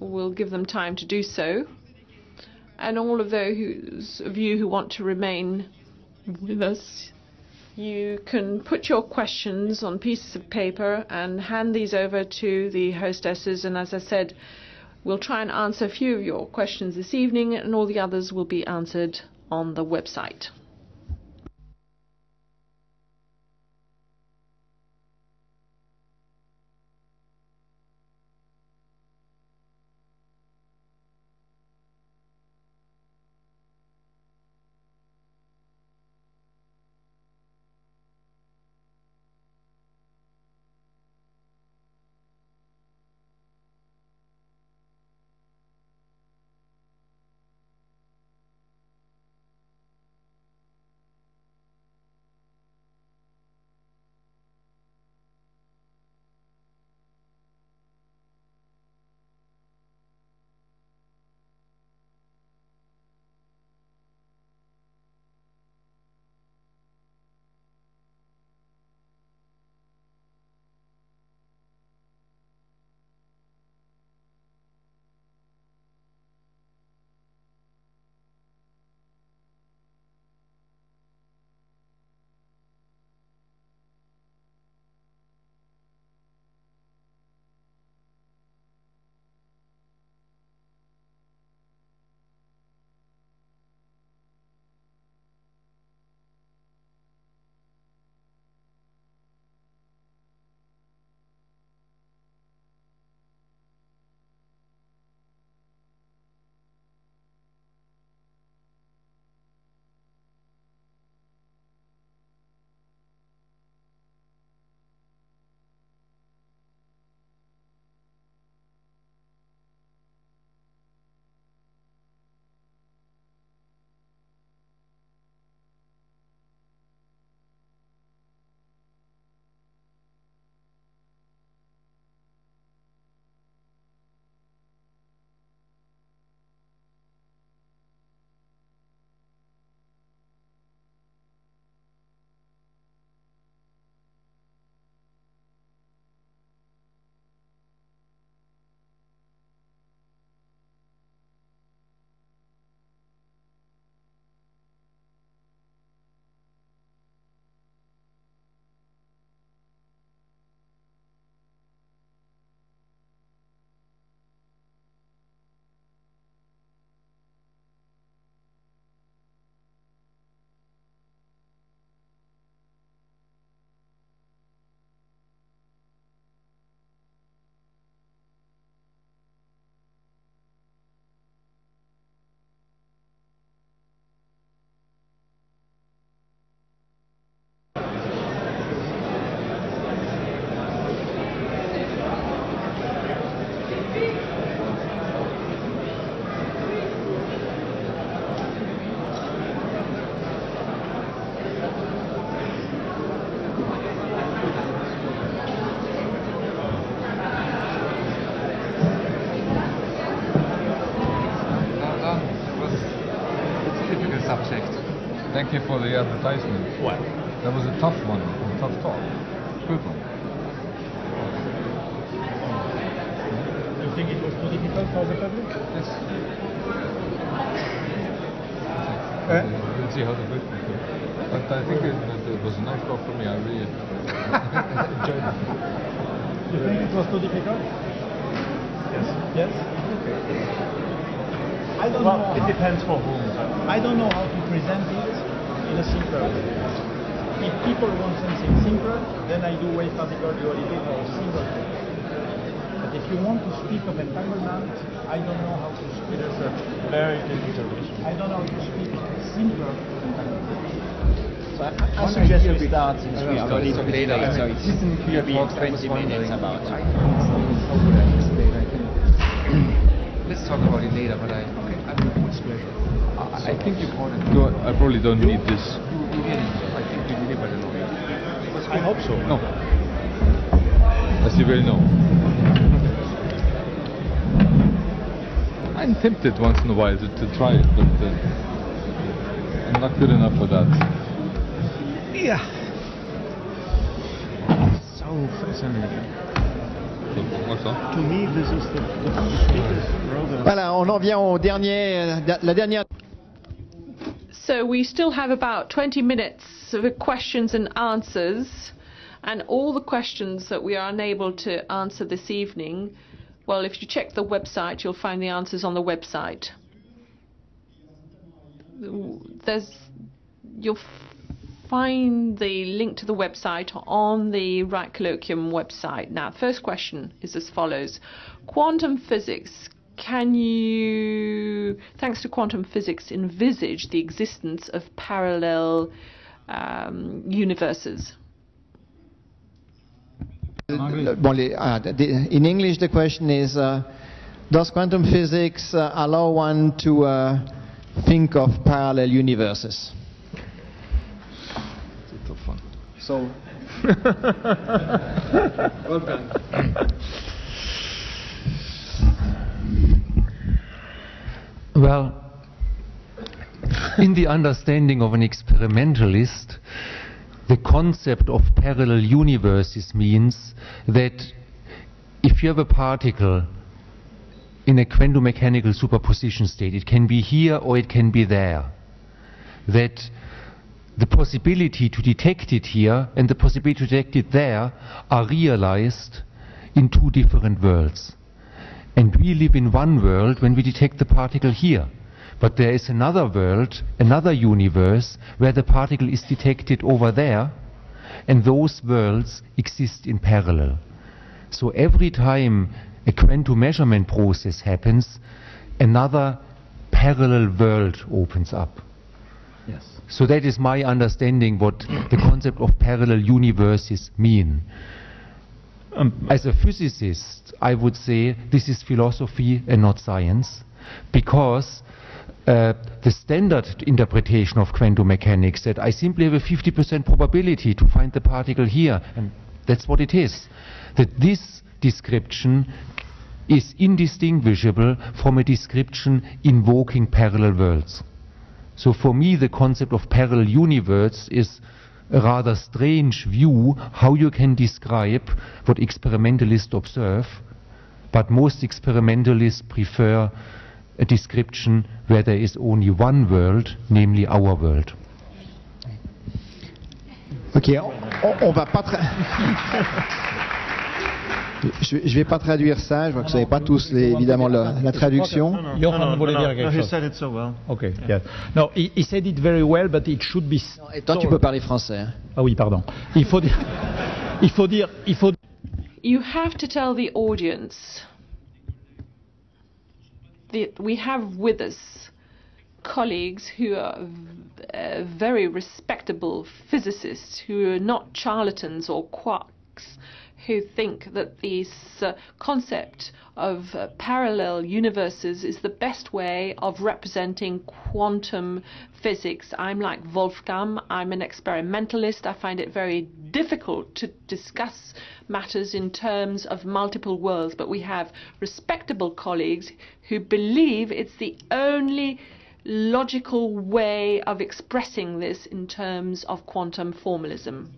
we'll give them time to do so. And all of those of you who want to remain with us, you can put your questions on pieces of paper and hand these over to the hostesses. And as I said, we'll try and answer a few of your questions this evening, and all the others will be answered on the website. thank you for the advertisement. What? That was a tough one, a tough talk. Good one. You think it was too difficult for the public? Yes. We'll see how the public goes. But I think it was a nice talk for me. I really enjoyed it. You think it was too difficult? Yes. Yes? Okay. I don't know. It depends for whom. I don't know how to present it in a simple way. If people want something simple, then I do wave particle duality for a simple thing. But if you want to speak of entanglement, I don't know how to speak. It is a very difficult issue. I don't know how to speak simple entanglement. So I suggest we start since we are already a bit late, so it's will be 20 minutes about. Let's talk about it later, but I think you I probably don't need this. I think you deliver the lawyer. I hope so. No. As you well know. I'm tempted once in a while to try it, but I'm not good enough for that. Yeah. So fascinating. What's that? To me, this is the biggest program. Voilà, on en vient au la dernière. So we still have about 20 minutes of questions and answers, and all the questions that we are unable to answer this evening, well, if you check the website, you'll find the answers on the website. You'll find the link to the website on the Right Colloquium website. Now, the first question is as follows. Quantum physics, can you, thanks to quantum physics, envisage the existence of parallel universes? In English, the question is, does quantum physics allow one to think of parallel universes? So, well done. Well, in the understanding of an experimentalist, the concept of parallel universes means that if you have a particle in a quantum mechanical superposition state, it can be here or it can be there, that the possibility to detect it here and the possibility to detect it there are realized in two different worlds. And we live in one world when we detect the particle here. But there is another world, another universe, where the particle is detected over there, and those worlds exist in parallel. So every time a quantum measurement process happens, another parallel world opens up. Yes. So that is my understanding what the concept of parallel universes mean. As a physicist, I would say this is philosophy and not science, because the standard interpretation of quantum mechanics that I simply have a 50% probability to find the particle here, and that's what it is, that this description is indistinguishable from a description invoking parallel worlds. So for me, the concept of parallel universe is a rather strange view how you can describe what experimentalists observe, but most experimentalists prefer a description where there is only one world, namely our world. Ok, on va pas je vais pas traduire ça, je vois que vous savez pas tous évidemment la traduction. Johan voulait dire quelque chose. He said it so well. Okay, yes. No, he said it very well, but it should be... Et toi, tu peux parler français. Hein. Ah oui, pardon. Il faut dire... You have to tell the audience that we have with us colleagues who are very respectable physicists, who are not charlatans or quacks, who think that this concept of parallel universes is the best way of representing quantum physics. I'm like Wolfgang, I'm an experimentalist. I find it very difficult to discuss matters in terms of multiple worlds, but we have respectable colleagues who believe it's the only logical way of expressing this in terms of quantum formalism.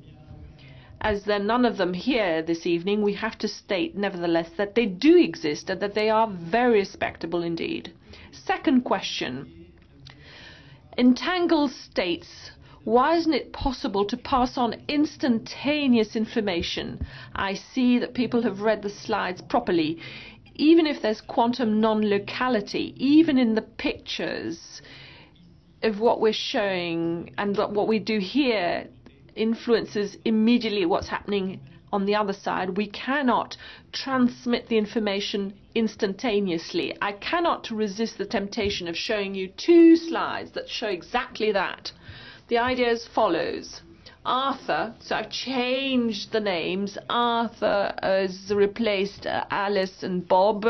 As there are none of them here this evening, we have to state, nevertheless, that they do exist and that they are very respectable indeed. Second question. Entangled states. Why isn't it possible to pass on instantaneous information? I see that people have read the slides properly. Even if there's quantum non-locality, even in the pictures of what we're showing and what we do here influences immediately what's happening on the other side, we cannot transmit the information instantaneously. I cannot resist the temptation of showing you two slides that show exactly that. The idea is follows. Arthur, so I've changed the names. Arthur has replaced Alice and Bob.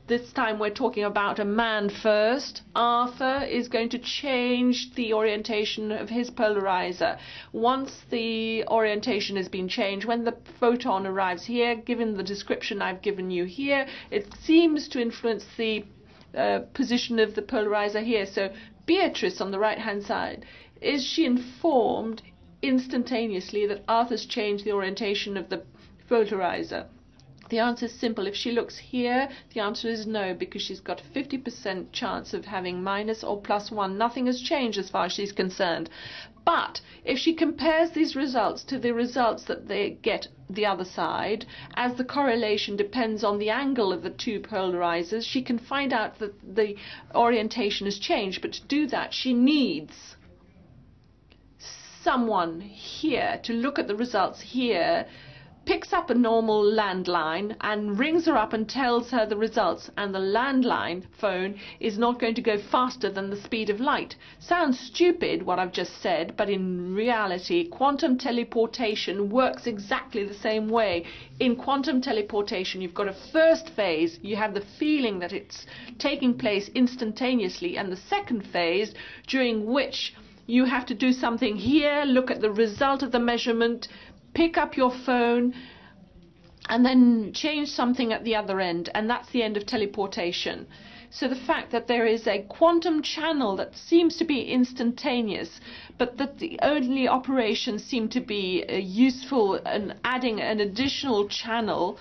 This time we're talking about a man first. Arthur is going to change the orientation of his polarizer. Once the orientation has been changed, when the photon arrives here, given the description I've given you here, it seems to influence the position of the polarizer here. So Beatrice on the right-hand side, is she informed instantaneously that Arthur's changed the orientation of the polarizer? The answer is simple. If she looks here, the answer is no, because she's got a 50% chance of having minus or plus 1. Nothing has changed as far as she's concerned. But if she compares these results to the results that they get the other side, as the correlation depends on the angle of the two polarizers, she can find out that the orientation has changed. But to do that, she needs someone here to look at the results here, picks up a normal landline and rings her up and tells her the results, and the landline phone is not going to go faster than the speed of light. Sounds stupid what I've just said, but in reality quantum teleportation works exactly the same way. In quantum teleportation you've got a first phase, you have the feeling that it's taking place instantaneously, and the second phase during which you have to do something here, look at the result of the measurement, pick up your phone, and then change something at the other end, and that's the end of teleportation. So the fact that there is a quantum channel that seems to be instantaneous, but that the only operations seem to be useful and adding an additional channel,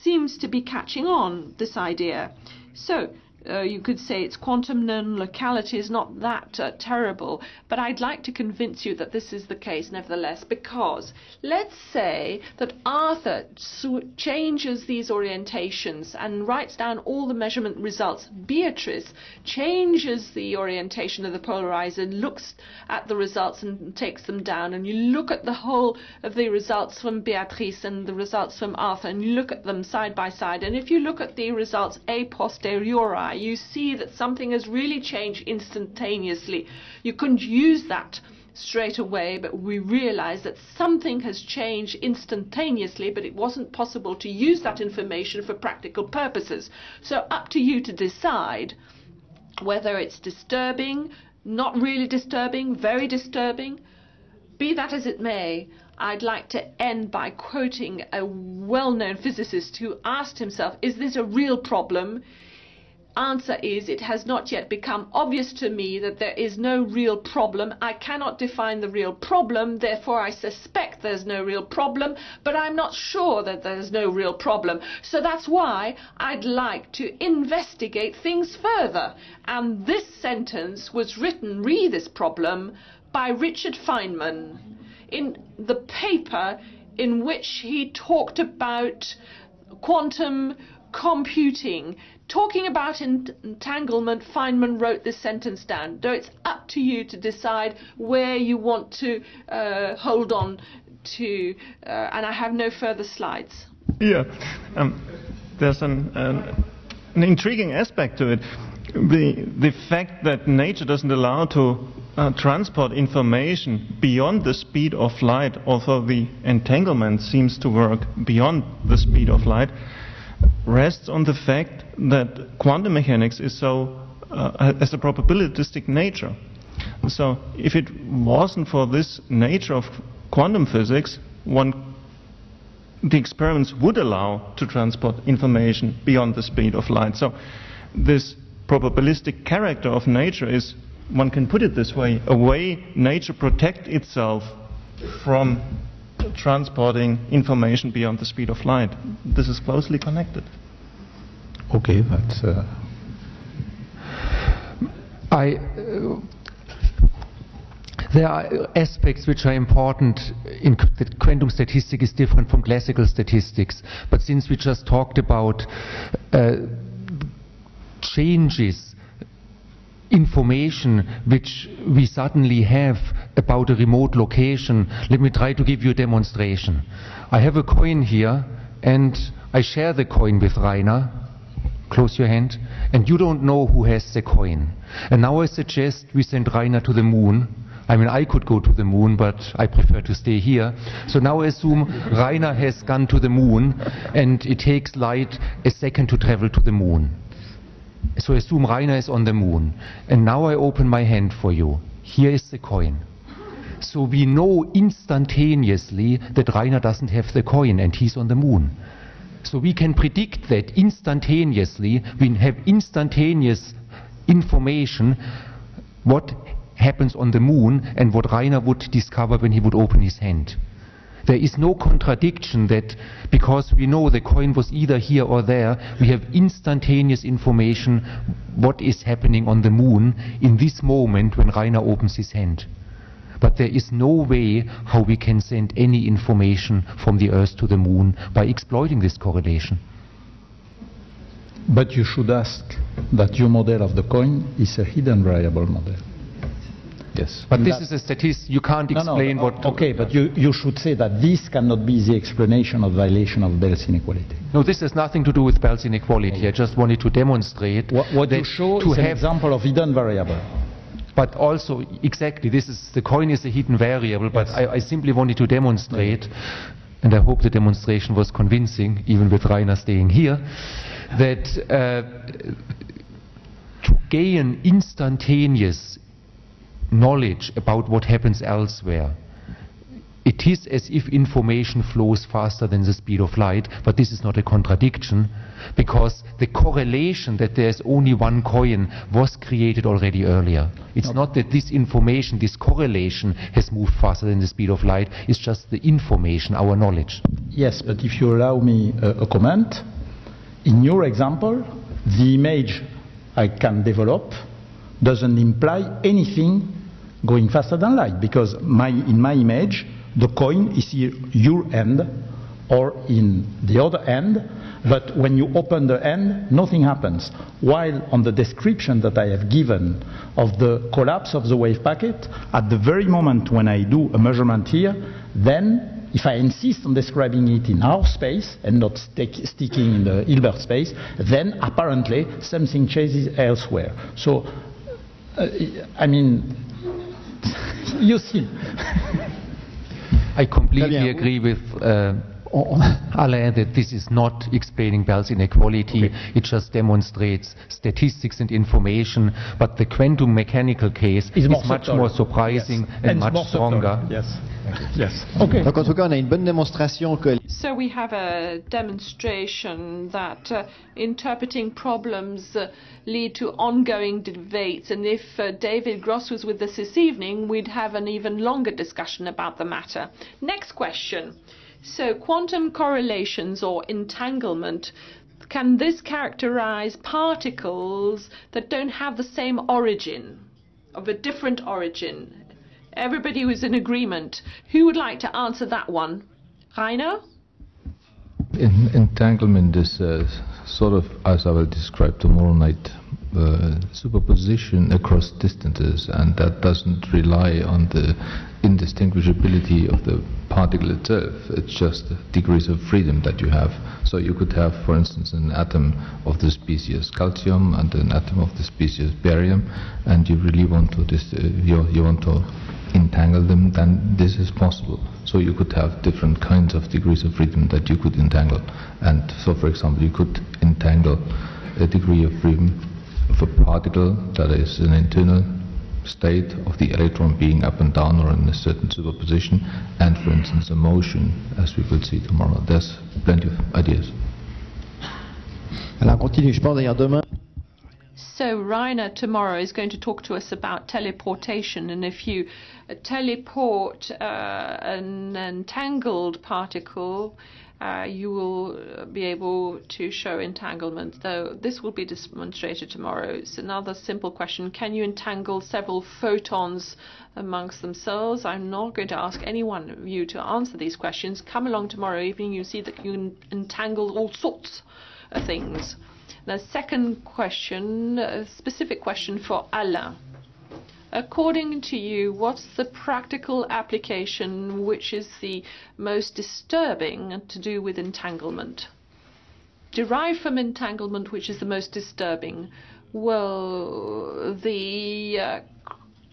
seems to be catching on, this idea. So you could say its quantum non-locality is not that terrible, but I'd like to convince you that this is the case nevertheless, because let's say that Arthur changes these orientations and writes down all the measurement results. Beatrice changes the orientation of the polarizer, looks at the results and takes them down, and you look at the whole of the results from Beatrice and the results from Arthur, and you look at them side by side, and if you look at the results a posteriori, you see that something has really changed instantaneously. You couldn't use that straight away, but we realize that something has changed instantaneously, but it wasn't possible to use that information for practical purposes. So up to you to decide whether it's disturbing, not really disturbing, very disturbing. Be that as it may, I'd like to end by quoting a well-known physicist who asked himself, is this a real problem? Answer is, it has not yet become obvious to me that there is no real problem. I cannot define the real problem, therefore I suspect there's no real problem, but I'm not sure that there's no real problem. So that's why I'd like to investigate things further. And this sentence was written, re this problem, by Richard Feynman in the paper in which he talked about quantum computing. Talking about entanglement, Feynman wrote this sentence down. So it's up to you to decide where you want to hold on to, and I have no further slides. Yeah, there's an intriguing aspect to it. The fact that nature doesn't allow to transport information beyond the speed of light, although the entanglement seems to work beyond the speed of light, rests on the fact that quantum mechanics is has a probabilistic nature. So if it wasn't for this nature of quantum physics, the experiments would allow to transport information beyond the speed of light. So this probabilistic character of nature is, one can put it this way, a way nature protects itself from transporting information beyond the speed of light. This is closely connected. Okay, that's... There are aspects which are important in that quantum statistics is different from classical statistics. But since we just talked about changes, information which we suddenly have about a remote location, let me try to give you a demonstration. I have a coin here and I share the coin with Rainer. Close your hand. And you don't know who has the coin. And now I suggest we send Rainer to the moon. I mean, I could go to the moon, but I prefer to stay here. So now assume Rainer has gone to the moon, and it takes light a second to travel to the moon. So assume Rainer is on the moon. And now I open my hand for you. Here is the coin. So we know instantaneously that Rainer doesn't have the coin, and he's on the moon. So we can predict that instantaneously. We have instantaneous information what happens on the moon and what Rainer would discover when he would open his hand. There is no contradiction that because we know the coin was either here or there, we have instantaneous information what is happening on the moon in this moment when Rainer opens his hand. But there is no way how we can send any information from the Earth to the moon by exploiting this correlation. But you should ask that your model of the coin is a hidden variable model. Yes. But this is a statistic, you can't explain what... Okay, but you should say that this cannot be the explanation of violation of Bell's inequality. No, this has nothing to do with Bell's inequality. Okay. I just wanted to demonstrate... What you show is an example of hidden variable. But also, exactly, the coin is a hidden variable, but yes. I simply wanted to demonstrate, and I hope the demonstration was convincing, even with Rainer staying here, that to gain instantaneous knowledge about what happens elsewhere, it is as if information flows faster than the speed of light, but this is not a contradiction, because the correlation that there is only one coin was created already earlier. It's not that this information, this correlation has moved faster than the speed of light, it's just the information, our knowledge. Yes, but if you allow me a comment, in your example, the image I can develop doesn't imply anything going faster than light, because in my image, the coin is here, your end, or in the other end, but when you open the end, nothing happens. While on the description that I have given of the collapse of the wave packet, at the very moment when I do a measurement here, then if I insist on describing it in our space and not sticking in the Hilbert space, then apparently something changes elsewhere. So, I mean, you see. I completely agree with Alain that this is not explaining Bell's inequality. Okay. It just demonstrates statistics and information. But the quantum mechanical case is much more surprising, yes, and much stronger. Yes. Yes. Okay. Donc en tout cas, on a une bonne démonstration que. So we have a demonstration that interpreting problems lead to ongoing debates, and if David Gross was with us this evening, we'd have an even longer discussion about the matter. Next question. So quantum correlations or entanglement, can this characterize particles that don't have the same origin, of a different origin? Everybody was in agreement. Who would like to answer that one? Rainer? Entanglement is sort of, as I will describe tomorrow night, superposition across distances, and that doesn't rely on the indistinguishability of the particle itself. It's just degrees of freedom that you have. So you could have, for instance, an atom of the species calcium and an atom of the species barium, and you really want to you want to entangle them, then this is possible. So you could have different kinds of degrees of freedom that you could entangle. And so, for example, you could entangle a degree of freedom of a particle that is an internal state of the electron being up and down or in a certain superposition, and, for instance, a motion, as we will see tomorrow. There's plenty of ideas. Alors on continue, je pense d'ailleurs demain. So Rainer tomorrow is going to talk to us about teleportation, and if you teleport an entangled particle, you will be able to show entanglement, though this will be demonstrated tomorrow. It's another simple question. Can you entangle several photons amongst themselves? I'm not going to ask any one of you to answer these questions. Come along tomorrow evening, you see that you can entangle all sorts of things. The second question, a specific question for Alain. According to you, what's the practical application which is the most disturbing to do with entanglement? Derived from entanglement, which is the most disturbing? Well, the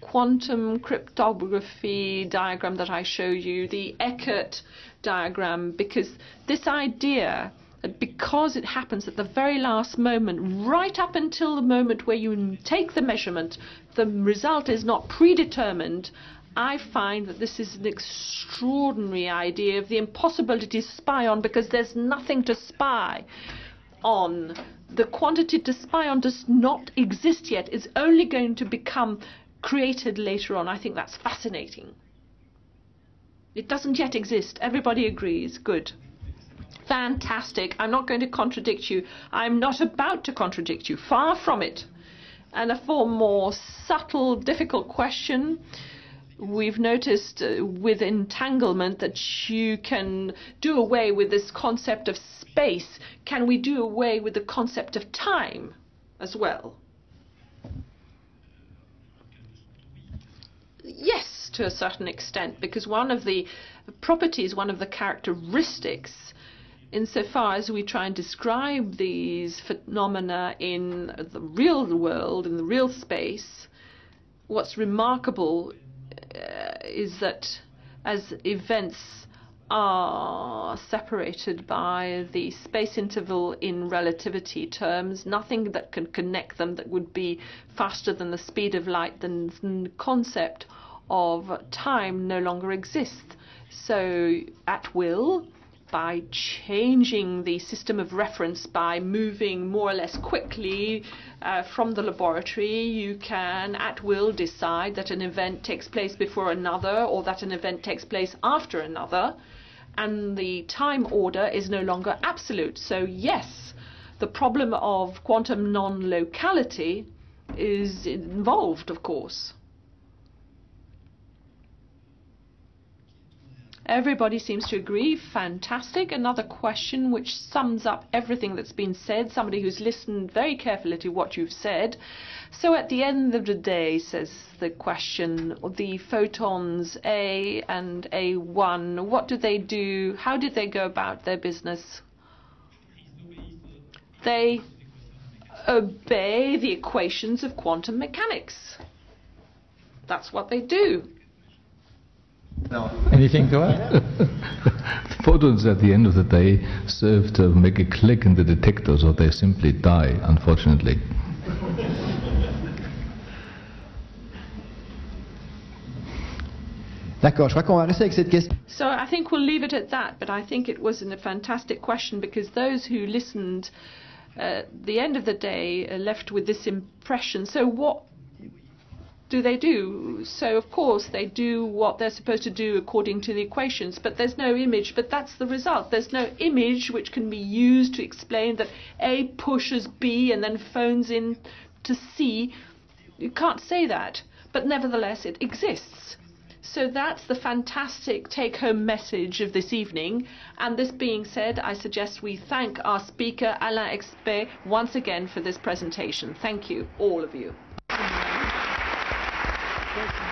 quantum cryptography diagram that I showed you, the Eckert diagram, because this idea that because it happens at the very last moment, right up until the moment where you take the measurement, the result is not predetermined. I find that this is an extraordinary idea of the impossibility to spy on, because there's nothing to spy on. The quantity to spy on does not exist yet. It's only going to become created later on. I think that's fascinating. It doesn't yet exist. Everybody agrees. Good. Fantastic. I'm not going to contradict you. I'm not about to contradict you. Far from it. And a far more subtle, difficult question. We've noticed with entanglement that you can do away with this concept of space. Can we do away with the concept of time as well? Yes, to a certain extent, because one of the properties, one of the characteristics, insofar as we try and describe these phenomena in the real world, in the real space, what's remarkable is that as events are separated by the space interval in relativity terms, nothing that can connect them that would be faster than the speed of light, then the concept of time no longer exists. So at will, by changing the system of reference, by moving more or less quickly from the laboratory, you can at will decide that an event takes place before another, or that an event takes place after another, and the time order is no longer absolute. So yes, the problem of quantum non-locality is involved, of course. Everybody seems to agree. Fantastic. Another question which sums up everything that's been said. Somebody who's listened very carefully to what you've said. So at the end of the day, says the question, the photons A and A1, what do they do? How did they go about their business? They obey the equations of quantum mechanics. That's what they do. No. Anything to add? The photons at the end of the day serve to make a click in the detectors, or they simply die, unfortunately. D'accord, je crois qu'on va rester avec cette question. So I think we'll leave it at that, but I think it was a fantastic question, because those who listened at the end of the day are left with this impression. So what do they do? So of course they do what they're supposed to do according to the equations, but there's no image. But that's the result. There's no image which can be used to explain that A pushes B and then phones in to C. You can't say that, but nevertheless it exists. So that's the fantastic take-home message of this evening. And this being said, I suggest we thank our speaker, Alain Expert, once again for this presentation. Thank you, all of you. Thank you.